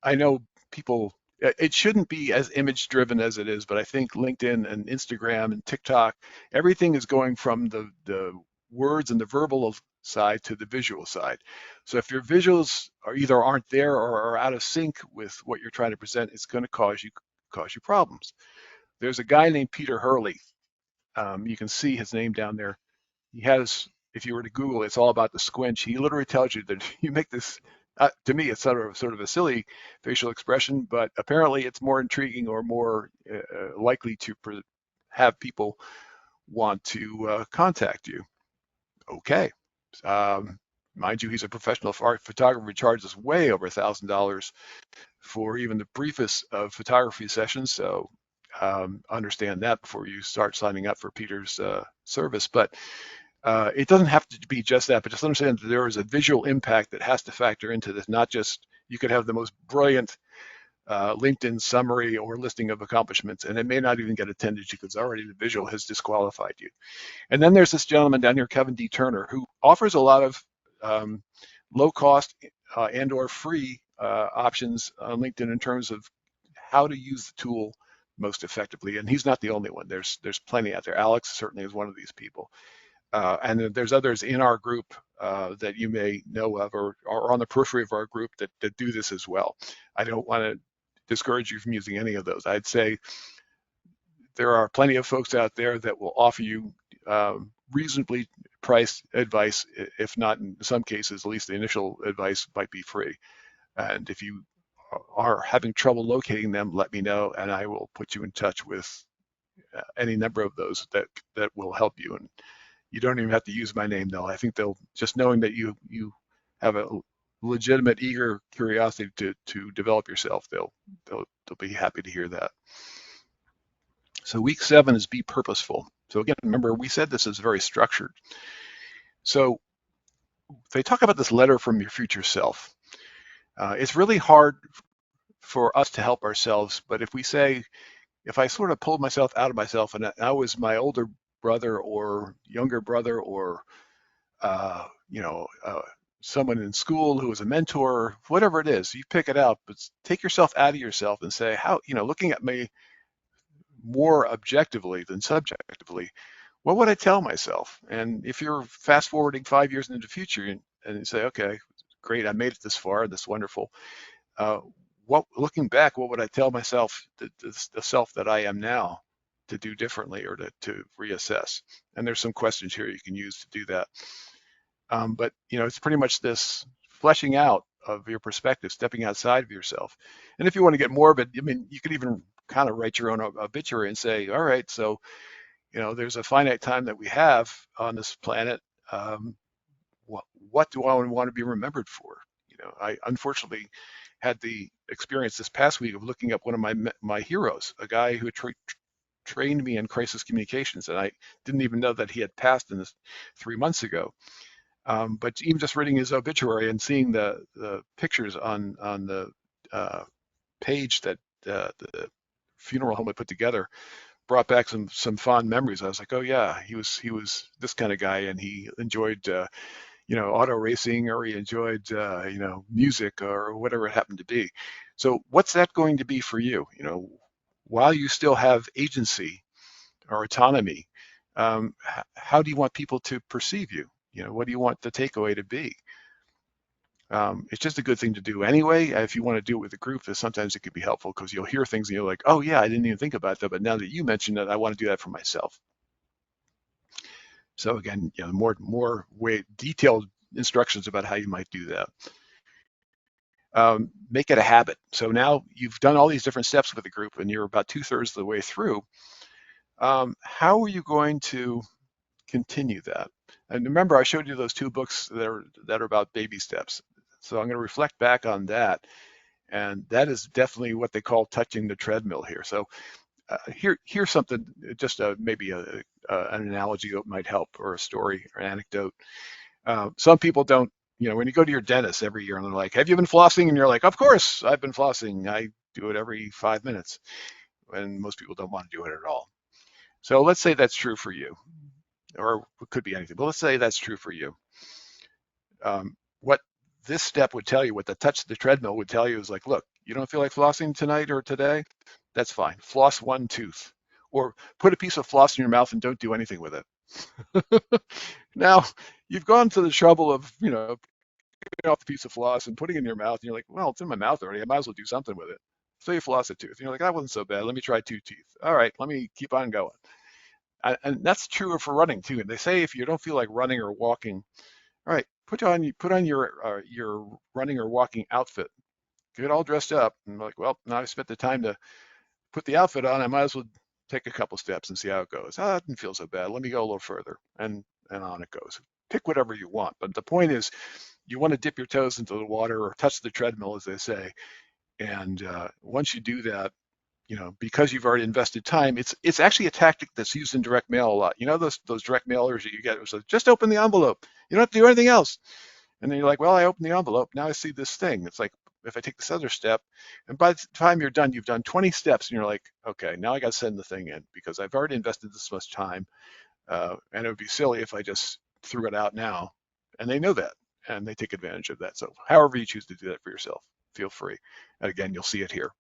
I know people, it shouldn't be as image driven as it is, but I think LinkedIn and Instagram and TikTok, everything is going from the words and the verbal side to the visual side. So if your visuals aren't there or are out of sync with what you're trying to present, it's going to cause you problems. There's a guy named Peter Hurley. You can see his name down there. He has, if you were to Google, it's all about the squinch. He literally tells you that you make this. To me, it's sort of a silly facial expression, but apparently it's more intriguing or more likely to have people want to contact you. Okay. Mind you, he's a professional photographer who charges way over $1,000 for even the briefest of photography sessions. So understand that before you start signing up for Peter's service. But it doesn't have to be just that, but just understand that there is a visual impact that has to factor into this. Not just, you could have the most brilliant LinkedIn summary or listing of accomplishments, and it may not even get attended to because already the visual has disqualified you. And then there's this gentleman down here, Kevin D. Turner, who offers a lot of low cost and or free options on LinkedIn in terms of how to use the tool most effectively. And he's not the only one. There's plenty out there. Alex certainly is one of these people. And there's others in our group that you may know of or on the periphery of our group that do this as well. I don't want to discourage you from using any of those. I'd say there are plenty of folks out there that will offer you reasonably priced advice. If not, in some cases, at least the initial advice might be free. And if you are having trouble locating them, let me know, and I will put you in touch with any number of those that will help you. And you don't even have to use my name, though. I think they'll, just knowing that you have a legitimate, eager curiosity to develop yourself, they'll be happy to hear that. So week 7 is be purposeful. So again, remember, we said this is very structured. So they talk about this letter from your future self. It's really hard for us to help ourselves, but if I sort of pulled myself out of myself and I was my older brother or younger brother or someone in school who was a mentor, whatever it is, you pick it out, but take yourself out of yourself and say, how, looking at me more objectively than subjectively, what would I tell myself? And if you're fast forwarding 5 years into the future and you say, okay, great, I made it this far, that's wonderful. Looking back, what would I tell myself, the self that I am now, to do differently or to reassess? And there's some questions here you can use to do that. But it's pretty much this fleshing out of your perspective, stepping outside of yourself. And if you want to get morbid, I mean, you could even kind of write your own obituary and say, all right, so there's a finite time that we have on this planet. What do I want to be remembered for? I unfortunately had the experience this past week of looking up one of my heroes, a guy who trained me in crisis communications, and I didn't even know that he had passed in this 3 months ago. But even just reading his obituary and seeing the pictures on the page that the funeral home had put together brought back some fond memories. I was like, oh yeah, he was this kind of guy, and he enjoyed auto racing, or he enjoyed music, or whatever it happened to be. So what's that going to be for you? While you still have agency or autonomy, how do you want people to perceive you? What do you want the takeaway to be? It's just a good thing to do anyway. If you want to do it with a group, sometimes it could be helpful because you'll hear things and you're like, oh yeah, I didn't even think about that, but now that you mentioned it, I want to do that for myself. So again, more detailed instructions about how you might do that. Make it a habit. So now you've done all these different steps with the group and you're about 2/3 of the way through. How are you going to continue that? And remember, I showed you those 2 books that are about baby steps. So I'm going to reflect back on that. And that is definitely what they call touching the treadmill here. So here's something, just maybe an analogy that might help, or a story or anecdote. Some people don't, when you go to your dentist every year and they're like, have you been flossing? And you're like, of course, I've been flossing. I do it every 5 minutes. And most people don't want to do it at all. So let's say that's true for you, or it could be anything, but let's say that's true for you. What this step would tell you, what the touch of the treadmill would tell you, is like, look, you don't feel like flossing tonight or today? That's fine. Floss 1 tooth, or put a piece of floss in your mouth and don't do anything with it. Now, you've gone to the trouble of, picking off the piece of floss and putting it in your mouth, and you're like, well, it's in my mouth already. I might as well do something with it. So you floss a tooth, and you're like, that wasn't so bad. Let me try 2 teeth. All right, let me keep on going. And that's true for running too. And they say if you don't feel like running or walking, all right, put on your running or walking outfit. Get all dressed up, and like, well, now I spent the time to put the outfit on. I might as well take a couple steps and see how it goes. Oh, that didn't feel so bad. Let me go a little further, and on it goes. Pick whatever you want, but the point is, you want to dip your toes into the water or touch the treadmill, as they say. And once you do that, because you've already invested time, it's actually a tactic that's used in direct mail a lot. Those direct mailers that you get, it's like, just open the envelope. You don't have to do anything else. And then you're like, well, I opened the envelope. Now I see this thing. It's like, if I take this other step, and by the time you're done, you've done 20 steps, and you're like, okay, now I got to send the thing in because I've already invested this much time. And it would be silly if I just threw it out now. And they know that, and they take advantage of that. So however you choose to do that for yourself, feel free. And again, you'll see it here.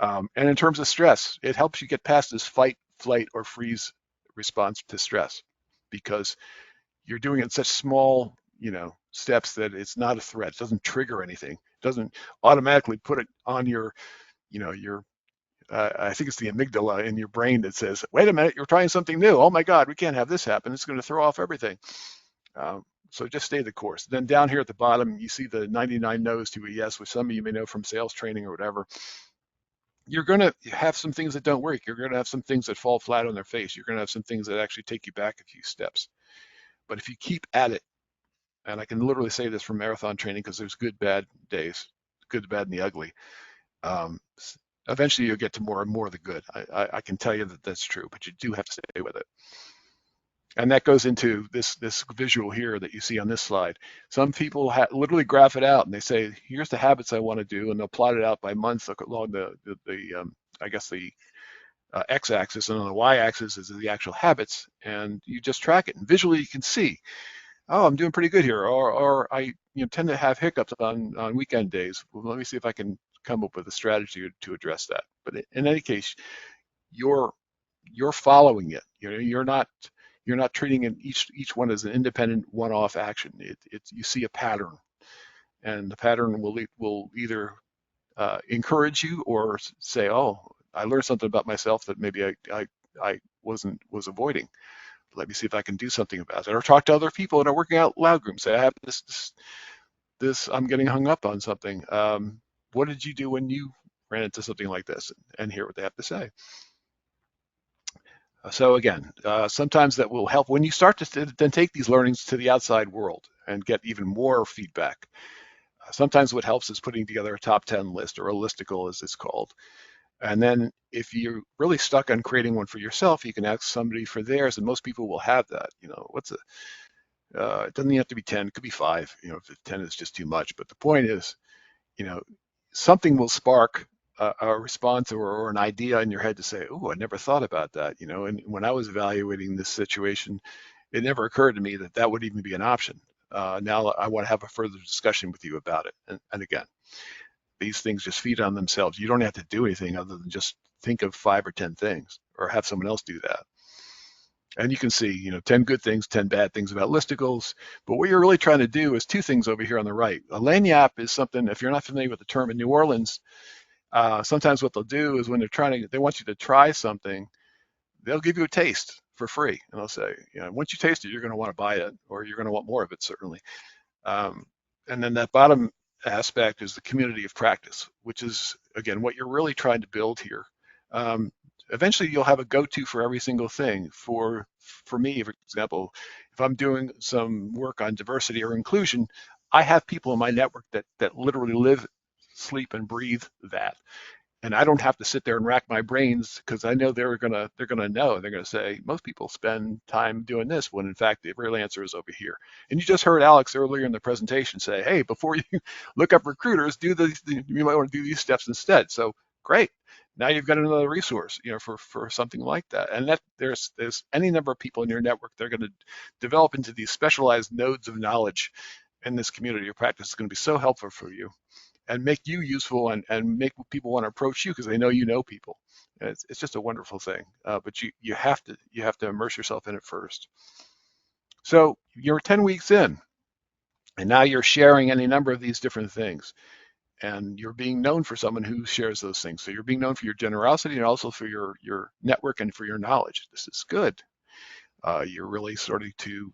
And in terms of stress, it helps you get past this fight, flight, or freeze response to stress, because you're doing it in such small, steps that it's not a threat. It doesn't trigger anything. It doesn't automatically put it on your I think it's the amygdala in your brain that says, wait a minute, you're trying something new. Oh my God, we can't have this happen. It's going to throw off everything. So just stay the course. Then down here at the bottom, you see the 99 no's to a yes, which some of you may know from sales training or whatever. You're going to have some things that don't work. You're going to have some things that fall flat on their face. You're going to have some things that actually take you back a few steps. But if you keep at it, and I can literally say this from marathon training because there's good, bad days, good, the bad, and the ugly. Um, Eventually, you'll get to more and more of the good. I can tell you that that's true, but you do have to stay with it. And that goes into this visual here that you see on this slide. Some people literally graph it out and they say, here's the habits I want to do, and they'll plot it out by months along I guess the x-axis, and on the y-axis is the actual habits, and you just track it. And visually, you can see, oh, I'm doing pretty good here, or I tend to have hiccups on weekend days. Well, let me see if I can come up with a strategy to address that. But in any case, you're following it. You're not treating each one as an independent one-off action. You see a pattern, and the pattern will either encourage you or say, oh, I learned something about myself that maybe I was avoiding. Let me see if I can do something about it. Or talk to other people in our working out loud group. Say, I have this I'm getting hung up on something. What did you do when you ran into something like this? And hear what they have to say. So again, sometimes that will help when you start to then take these learnings to the outside world and get even more feedback. Sometimes what helps is putting together a top 10 list, or a listicle as it's called. And then if you're really stuck on creating one for yourself, you can ask somebody for theirs, and most people will have that. It doesn't have to be 10, it could be 5, if 10 is just too much. But the point is, something will spark a response or an idea in your head to say, oh, I never thought about that. And when I was evaluating this situation, it never occurred to me that that would even be an option. Now I want to have a further discussion with you about it. And again, these things just feed on themselves. You don't have to do anything other than just think of 5 or 10 things, or have someone else do that. And you can see, 10 good things, 10 bad things about listicles. But what you're really trying to do is 2 things over here on the right. A lagniappe is something, if you're not familiar with the term in New Orleans, sometimes what they'll do is when they want you to try something, they'll give you a taste for free. And they'll say, once you taste it, you're going to want to buy it, or you're going to want more of it, certainly. And then that bottom aspect is the community of practice, which is, again, what you're really trying to build here. Eventually, you'll have a go-to for every single thing. For me, for example, if I'm doing some work on diversity or inclusion, I have people in my network that literally live, sleep, and breathe that. And I don't have to sit there and rack my brains, because I know they're gonna know. They're gonna say most people spend time doing this, when in fact the real answer is over here. And you just heard Alex earlier in the presentation say, hey, before you look up recruiters, you might want to do these steps instead. So great. Now you've got another resource, for something like that. And that there's any number of people in your network that are going to develop into these specialized nodes of knowledge in this community of practice. It's going to be so helpful for you, and make you useful, and make people want to approach you because they know you know people. And it's just a wonderful thing. But you have to immerse yourself in it first. So you're 10 weeks in, and now you're sharing any number of these different things, and you're being known for someone who shares those things. So you're being known for your generosity, and also for your network and for your knowledge. This is good. You're really starting to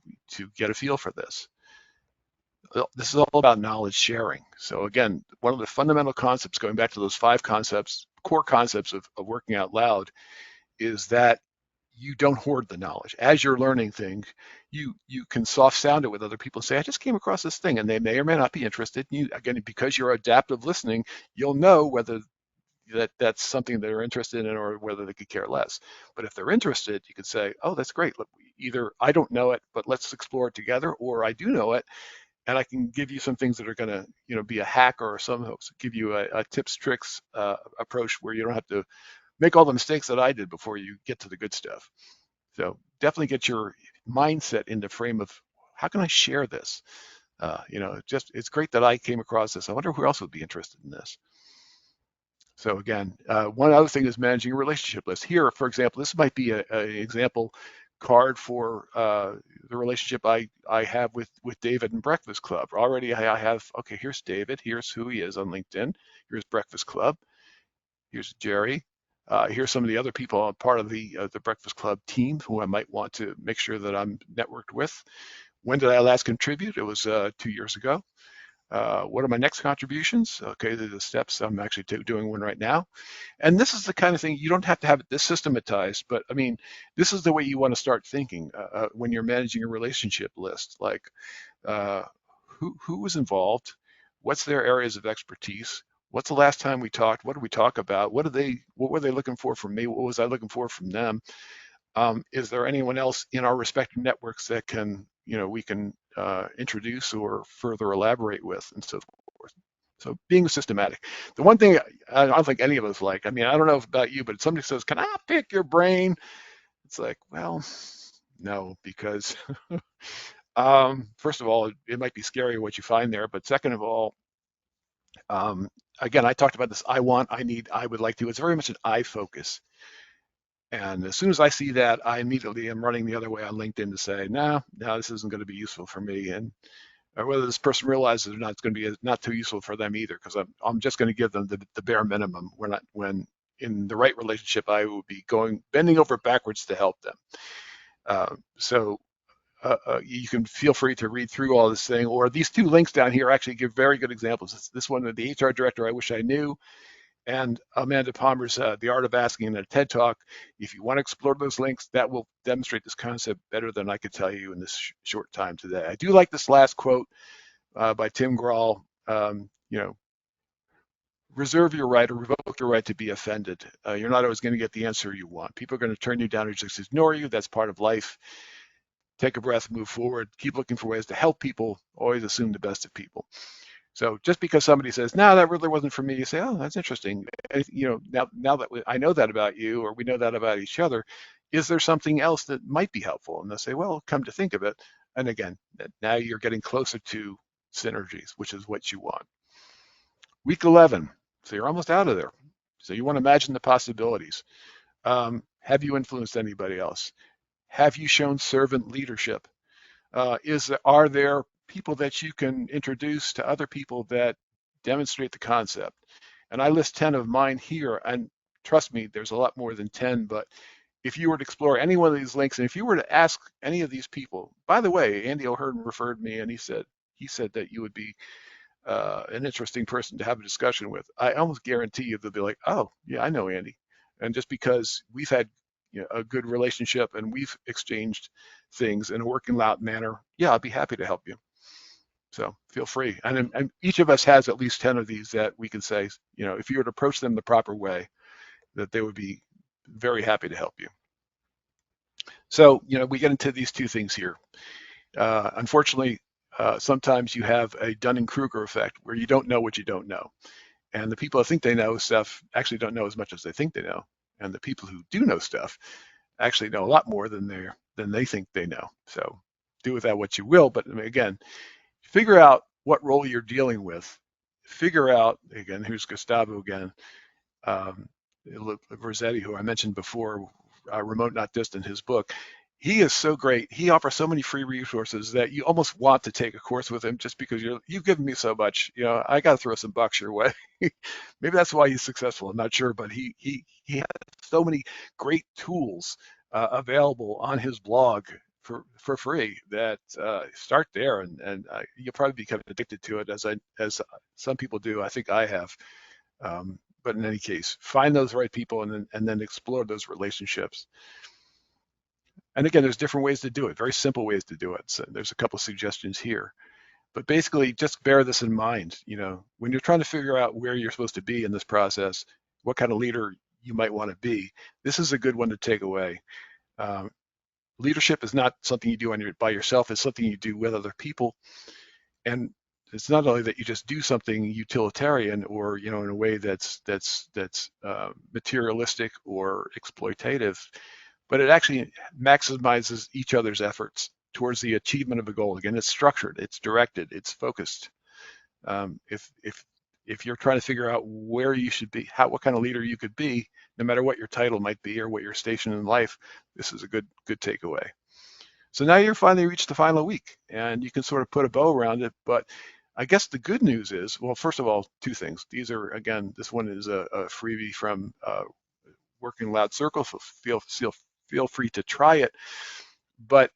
get a feel for this. This is all about knowledge sharing. So again, one of the fundamental concepts, going back to those 5 concepts, core concepts of working out loud, is that you don't hoard the knowledge. As you're learning things, you can soft sound it with other people and say, I just came across this thing, and they may or may not be interested. And again, because you're adaptive listening, you'll know whether that's something they're interested in, or whether they could care less. But if they're interested, you can say, oh, that's great. Look, either I don't know it, but let's explore it together, or I do know it, and I can give you some things that are going to, be a hack, or give you a tips, tricks approach, where you don't have to make all the mistakes that I did before you get to the good stuff. So definitely get your mindset in the frame of, how can I share this? It's great that I came across this. I wonder who else would be interested in this. So again, one other thing is managing a relationship list. Here, for example, this might be an example card for the relationship I have with David and Breakfast Club. Already I have, okay, here's David, here's who he is on LinkedIn, here's Breakfast Club, here's Jerry, here's some of the other people part of the Breakfast Club team who I might want to make sure that I'm networked with. When did I last contribute? It was 2 years ago. What are my next contributions? Okay, these are the steps. I'm actually doing one right now. And this is the kind of thing, you don't have to have it this systematized, but I mean, this is the way you want to start thinking when you're managing a relationship list. Like, uh, who was involved? What's their areas of expertise? What's the last time we talked? What did we talk about? What were they looking for from me? What was I looking for from them? Is there anyone else in our respective networks that we can introduce or further elaborate with, and so forth. So being systematic. The one thing I don't think any of us like, I mean, I don't know about you, but somebody says, can I pick your brain? It's like, well, no, because first of all, it might be scary what you find there, but second of all, again, I talked about this I want, I need, I would like to. It's very much an I focus. And as soon as I see that, I immediately am running the other way on LinkedIn to say, no, this isn't going to be useful for me. And whether this person realizes it or not, it's going to be not too useful for them either, because I'm just going to give them the bare minimum when in the right relationship, I would be bending over backwards to help them. So you can feel free to read through all this thing, or these two links down here actually give very good examples. It's this one, the HR director I wish I knew, and Amanda Palmer's The Art of Asking in a TED Talk. If you want to explore those links, that will demonstrate this concept better than I could tell you in this short time today. I do like this last quote by Tim Grahl. Reserve your right or revoke your right to be offended. You're not always going to get the answer you want. People are going to turn you down or just ignore you. That's part of life. Take a breath, move forward, keep looking for ways to help people, always assume the best of people. So just because somebody says, no, that really wasn't for me, you say, oh, that's interesting. And, now that I know that about you, or we know that about each other, is there something else that might be helpful? And they'll say, well, come to think of it. And again, now you're getting closer to synergies, which is what you want. Week 11, so you're almost out of there. So you want to imagine the possibilities. Have you influenced anybody else? Have you shown servant leadership? Are there people that you can introduce to other people that demonstrate the concept? And I list 10 of mine here, and trust me, there's a lot more than 10, but if you were to explore any one of these links, and if you were to ask any of these people, by the way, Andy O'Hearn referred me, and he said that you would be an interesting person to have a discussion with. I almost guarantee you they'll be like, oh, yeah, I know Andy. And just because we've had a good relationship and we've exchanged things in a working out manner, yeah, I'll be happy to help you. So feel free. And each of us has at least 10 of these that we can say, if you were to approach them the proper way, that they would be very happy to help you. So, we get into these two things here. Unfortunately, sometimes you have a Dunning-Kruger effect where you don't know what you don't know. And the people who think they know stuff actually don't know as much as they think they know. And the people who do know stuff actually know a lot more than they think they know. So do with that what you will. But again, figure out what role you're dealing with. Figure out, again, here's Gustavo again, Rossetti, who I mentioned before, Remote Not Distant, his book. He is so great. He offers so many free resources that you almost want to take a course with him just because you've given me so much. I got to throw some bucks your way. Maybe that's why he's successful. I'm not sure, but he has so many great tools available on his blog for free that start there, and you'll probably become addicted to it as some people do. I think I have. But in any case, find those right people and then explore those relationships. And again, there's different ways to do it, very simple ways to do it. So there's a couple of suggestions here. But basically, just bear this in mind. When you're trying to figure out where you're supposed to be in this process, what kind of leader you might want to be, this is a good one to take away. Leadership is not something you do by yourself. It's something you do with other people. And it's not only that you just do something utilitarian or in a way that's materialistic or exploitative, but it actually maximizes each other's efforts towards the achievement of a goal. Again, it's structured, it's directed, it's focused. If you're trying to figure out where you should be, what kind of leader you could be, no matter what your title might be or what your station in life, this is a good takeaway. So now you're finally reached the final week, and you can sort of put a bow around it. But I guess the good news is, well, first of all, two things. These are, again, this one is a freebie from Working Loud Circle, so feel free to try it. But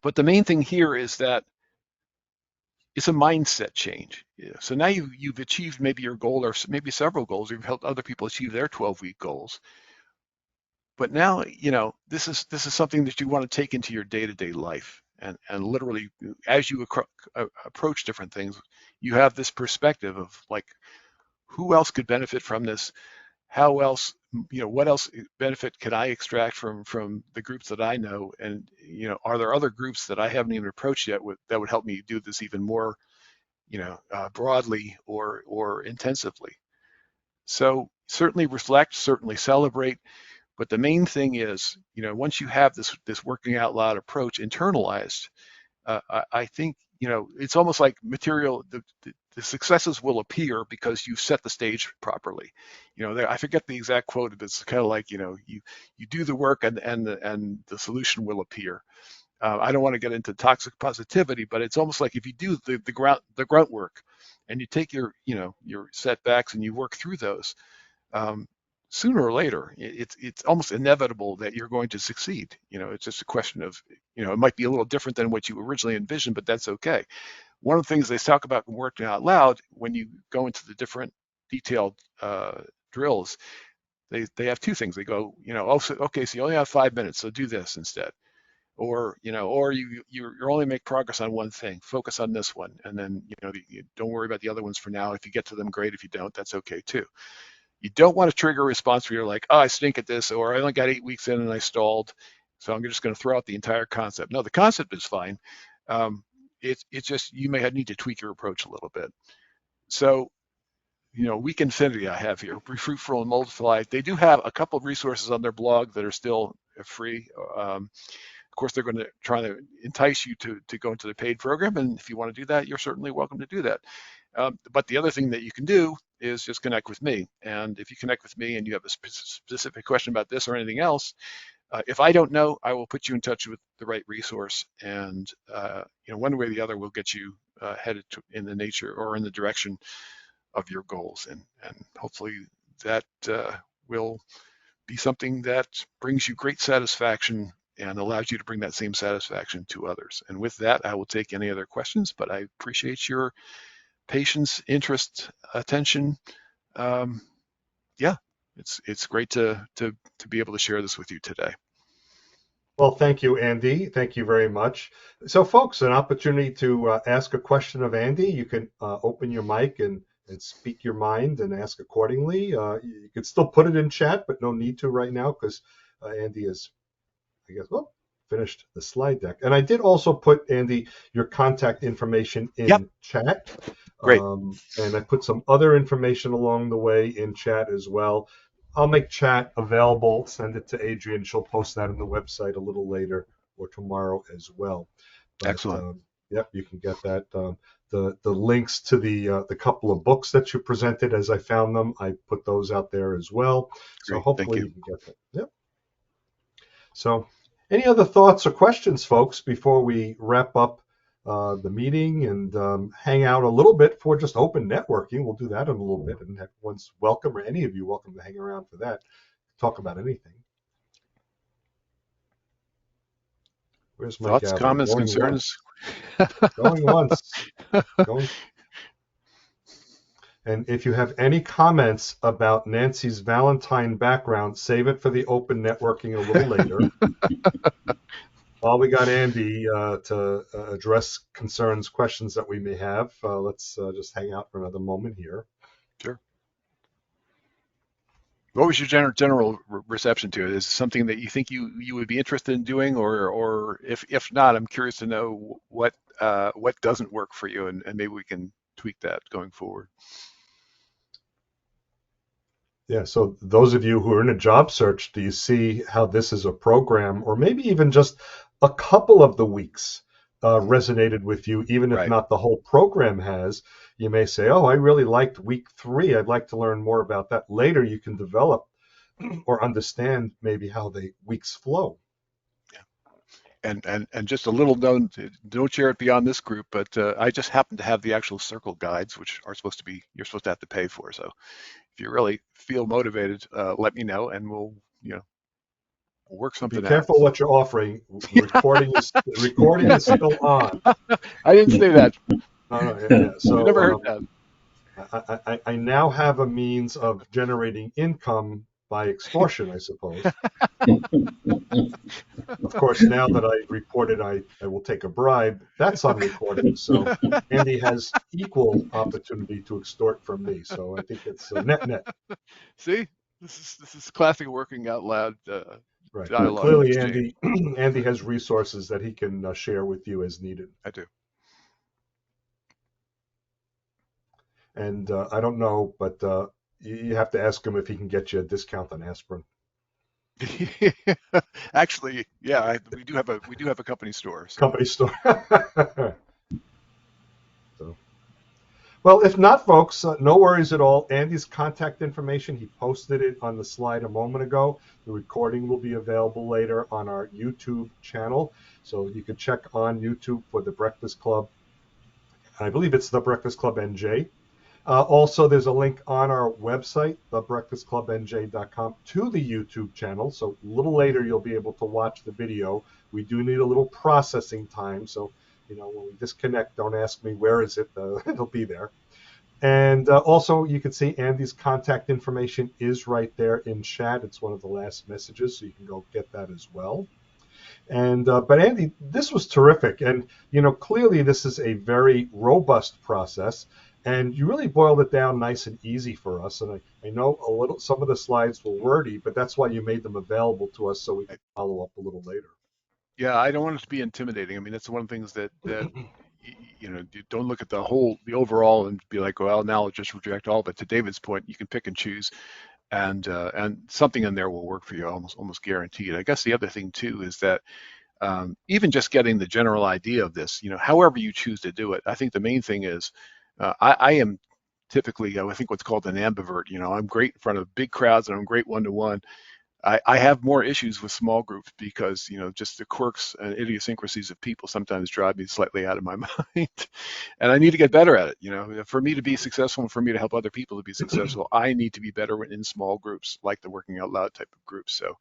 But the main thing here is that it's a mindset change. Yeah. So now you've achieved maybe your goal or maybe several goals. You've helped other people achieve their 12-week goals. But now, this is something that you want to take into your day-to-day life. And literally, as you approach different things, you have this perspective of like, who else could benefit from this? How else, what else benefit could I extract from the groups that I know? And, are there other groups that I haven't even approached yet that would help me do this even more, broadly or intensively? So certainly reflect, certainly celebrate, but the main thing is, once you have this working out loud approach internalized, I think, it's almost like material. The successes will appear because you've set the stage properly. I forget the exact quote, but it's kind of like, you do the work and the solution will appear. I don't want to get into toxic positivity, but it's almost like if you do the grunt work, and you take your setbacks and you work through those, um, sooner or later, it's almost inevitable that you're going to succeed. It's just a question of, it might be a little different than what you originally envisioned, but that's okay. One of the things they talk about in working out loud, when you go into the different detailed drills, they have two things. They go, oh, so, okay, so you only have 5 minutes, so do this instead. Or, or you only make progress on one thing, focus on this one, and then, you don't worry about the other ones for now. If you get to them, great. If you don't, that's okay too. You don't want to trigger a response where you're like, oh, I stink at this, or I only got 8 weeks in and I stalled, so I'm just going to throw out the entire concept. No, the concept is fine. It's just you may need to tweak your approach a little bit. So, Week Infinity I have here, Be Fruitful and Multiply. They do have a couple of resources on their blog that are still free. Of course, they're going to try to entice you to go into the paid program, and if you want to do that, you're certainly welcome to do that. But the other thing that you can do is just connect with me. And if you connect with me and you have a specific question about this or anything else, if I don't know, I will put you in touch with the right resource. And one way or the other, we'll get you headed in the nature or in the direction of your goals. And hopefully that will be something that brings you great satisfaction and allows you to bring that same satisfaction to others. And with that, I will take any other questions, but I appreciate your patience, interest, attention. Um, yeah, it's great to be able to share this with you today. Well, thank you, Andy. Thank you very much. So, folks, an opportunity to ask a question of Andy. You can open your mic and speak your mind and ask accordingly. You could still put it in chat, but no need to right now because Andy is, I guess, well, finished the slide deck. And I did also put, Andy, your contact information Yep, in chat. great, And I put some other information along the way in chat as well. I'll make chat available, send it to Adrian. She'll post that on the website a little later or tomorrow as well. But excellent, yep, you can get that. The links to the couple of books that you presented as I found them, I put those out there as well. So great, thank hopefully you. you can get that. Yep. So any other thoughts or questions, folks, before we wrap up the meeting and hang out a little bit for just open networking? We'll do that in a little bit, and everyone's welcome, or any of you welcome to hang around for that. Talk about anything. Where's my Thoughts, gavel? comments, Going concerns? once. Going once. Going. And if you have any comments about Nancy's Valentine background, save it for the open networking a little later. While we got Andy to address concerns, questions that we may have, let's just hang out for another moment here. Sure. What was your general reception to it? Is it something that you think you would be interested in doing, or if not, I'm curious to know what doesn't work for you, and maybe we can tweak that going forward. Yeah, so those of you who are in a job search, do you see how this is a program, or maybe even just a couple of the weeks resonated with you, even if Right. not the whole program has? You may say, oh, I really liked week 3. I'd like to learn more about that. Later, you can develop or understand maybe how the weeks flow. And just a little known, don't share it beyond this group, but I just happen to have the actual circle guides, which are you're supposed to have to pay for. So if you really feel motivated, let me know, and we'll We'll work Be something out. careful what you're offering. The recording is still on. I didn't say that. No, yeah, yeah. I never heard So that. I now have a means of generating income by extortion, I suppose. Of course, now that I reported I will take a bribe, that's on recording. So Andy has equal opportunity to extort from me. So I think it's net net. See, this is classic working out loud Right. But dialogue clearly, exchange. Andy has resources that he can share with you as needed. I do. And I don't know, but you have to ask him if he can get you a discount on aspirin. Actually, yeah, we do have a company store. So Company store. So, well, if not, folks, no worries at all. Andy's contact information, he posted it on the slide a moment ago. The recording will be available later on our YouTube channel. So you can check on YouTube for The Breakfast Club. I believe it's The Breakfast Club NJ. Also, there's a link on our website, thebreakfastclubnj.com, to the YouTube channel. So a little later, you'll be able to watch the video. We do need a little processing time. So, when we disconnect, don't ask me, where is it? It'll be there. And also, you can see Andy's contact information is right there in chat. It's one of the last messages, so you can go get that as well. And but Andy, this was terrific, and clearly this is a very robust process, and you really boiled it down nice and easy for us. And I know some of the slides were wordy, but that's why you made them available to us so we can follow up a little later. yeah, I don't want it to be intimidating. I mean, that's one of the things that you don't look at the overall and be like, well, now I'll just reject all. But to David's point, you can pick and choose, and something in there will work for you, almost guaranteed. I guess the other thing too is that even just getting the general idea of this, however you choose to do it, I think the main thing is I am typically, I think what's called an ambivert. I'm great in front of big crowds and I'm great one-to-one. I have more issues with small groups because, just the quirks and idiosyncrasies of people sometimes drive me slightly out of my mind. And I need to get better at it. For me to be successful and for me to help other people to be successful, I need to be better in small groups, like the Working Out Loud type of groups. So,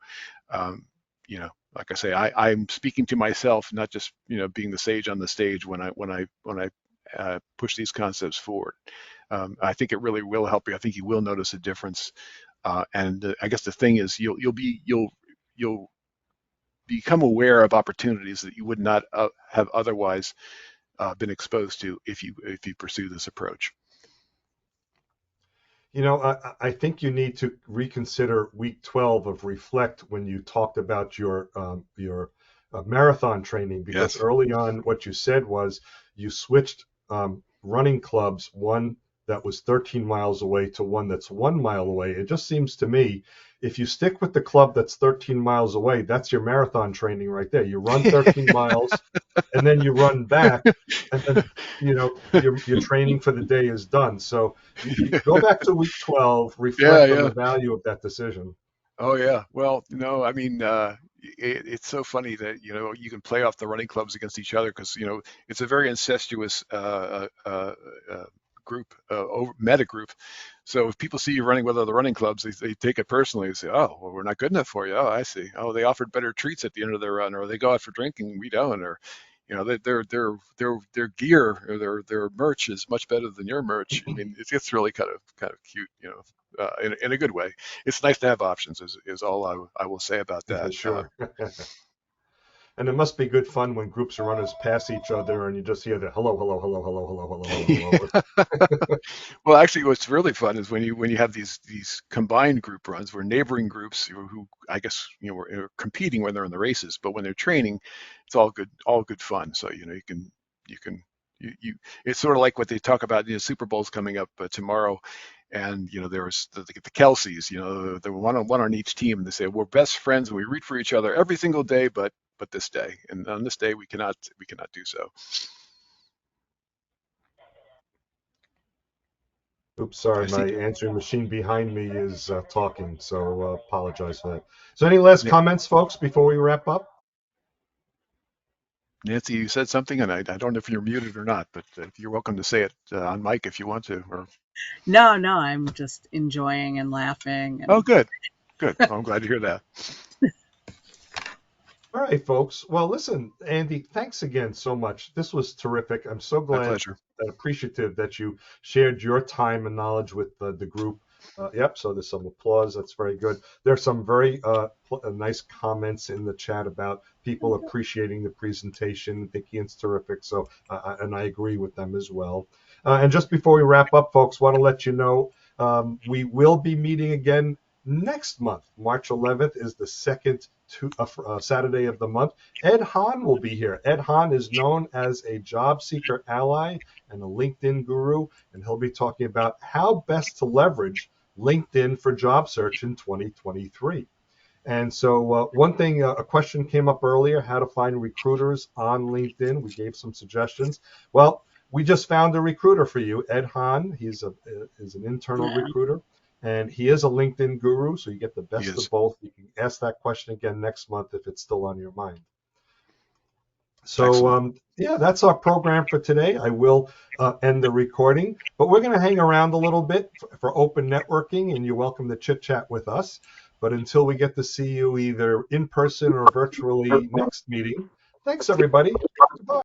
like I say, I'm speaking to myself, not just, being the sage on the stage when I push these concepts forward. I think it really will help you. I think you will notice a difference. And I guess the thing is, you'll become aware of opportunities that you would not have otherwise been exposed to if you pursue this approach. I think you need to reconsider week 12 of Reflect when you talked about your marathon training, because Yes. early on what you said was you switched running clubs, one that was 13 miles away to one that's 1 mile away. It just seems to me, if you stick with the club that's 13 miles away, that's your marathon training right there. You run 13 miles and then you run back, and then your training for the day is done. So you go back to week 12, Yeah, reflect on yeah. the value of that decision. Oh yeah. Well, I mean, it's so funny that you can play off the running clubs against each other because it's a very incestuous group, meta group. So if people see you running with other running clubs, they take it personally. They say, "Oh, well, we're not good enough for you." Oh, I see. Oh, they offered better treats at the end of their run, or they go out for drinking, we don't, or their gear or their merch is much better than your merch. I mean, it gets really kind of cute, in a good way. It's nice to have options, is all I will say about that. Sure. And it must be good fun when groups of runners pass each other and you just hear the hello, hello, hello, hello, hello, hello, hello, hello. Well, actually, what's really fun is when you have these combined group runs where neighboring groups who I guess are competing when they're in the races, but when they're training, it's all good fun. So you can you it's sort of like what they talk about. Super Bowl's coming up tomorrow, and there's the Kelseys, the one on each team, and they say we're best friends and we root for each other every single day, but this day, and on this day we cannot do so. Oops, sorry, I my see. answering machine behind me is talking, so apologize for that. So any last Na- comments, folks, before we wrap up? Nancy, you said something, and I don't know if you're muted or not, but you're welcome to say it on mic if you want to. Or No, I'm just enjoying and laughing. oh, And good. Well, I'm glad to hear that. All right, folks. Well, listen, Andy, thanks again so much. This was terrific. I'm so My glad pleasure. and appreciative that you shared your time and knowledge with the group. Yep, so there's some applause. That's very good. There's some very nice comments in the chat about people appreciating the presentation, thinking it's terrific. So, and I agree with them as well. And just before we wrap up, folks, want to let you know we will be meeting again next month. March 11th is the second Saturday of the month. Ed Hahn will be here. Ed Hahn is known as a job seeker ally and a LinkedIn guru, and he'll be talking about how best to leverage LinkedIn for job search in 2023. And so one thing, a question came up earlier, how to find recruiters on LinkedIn. We gave some suggestions. Well, we just found a recruiter for you, Ed Hahn. He's an internal Yeah. recruiter, and he is a LinkedIn guru, so you get the He best is. of both. You can ask that question again next month if it's still on your mind. So Excellent. yeah, that's our program for today. I will end the recording, but we're going to hang around a little bit for open networking, and you're welcome to chit chat with us. But until we get to see you either in person or virtually next meeting, thanks everybody.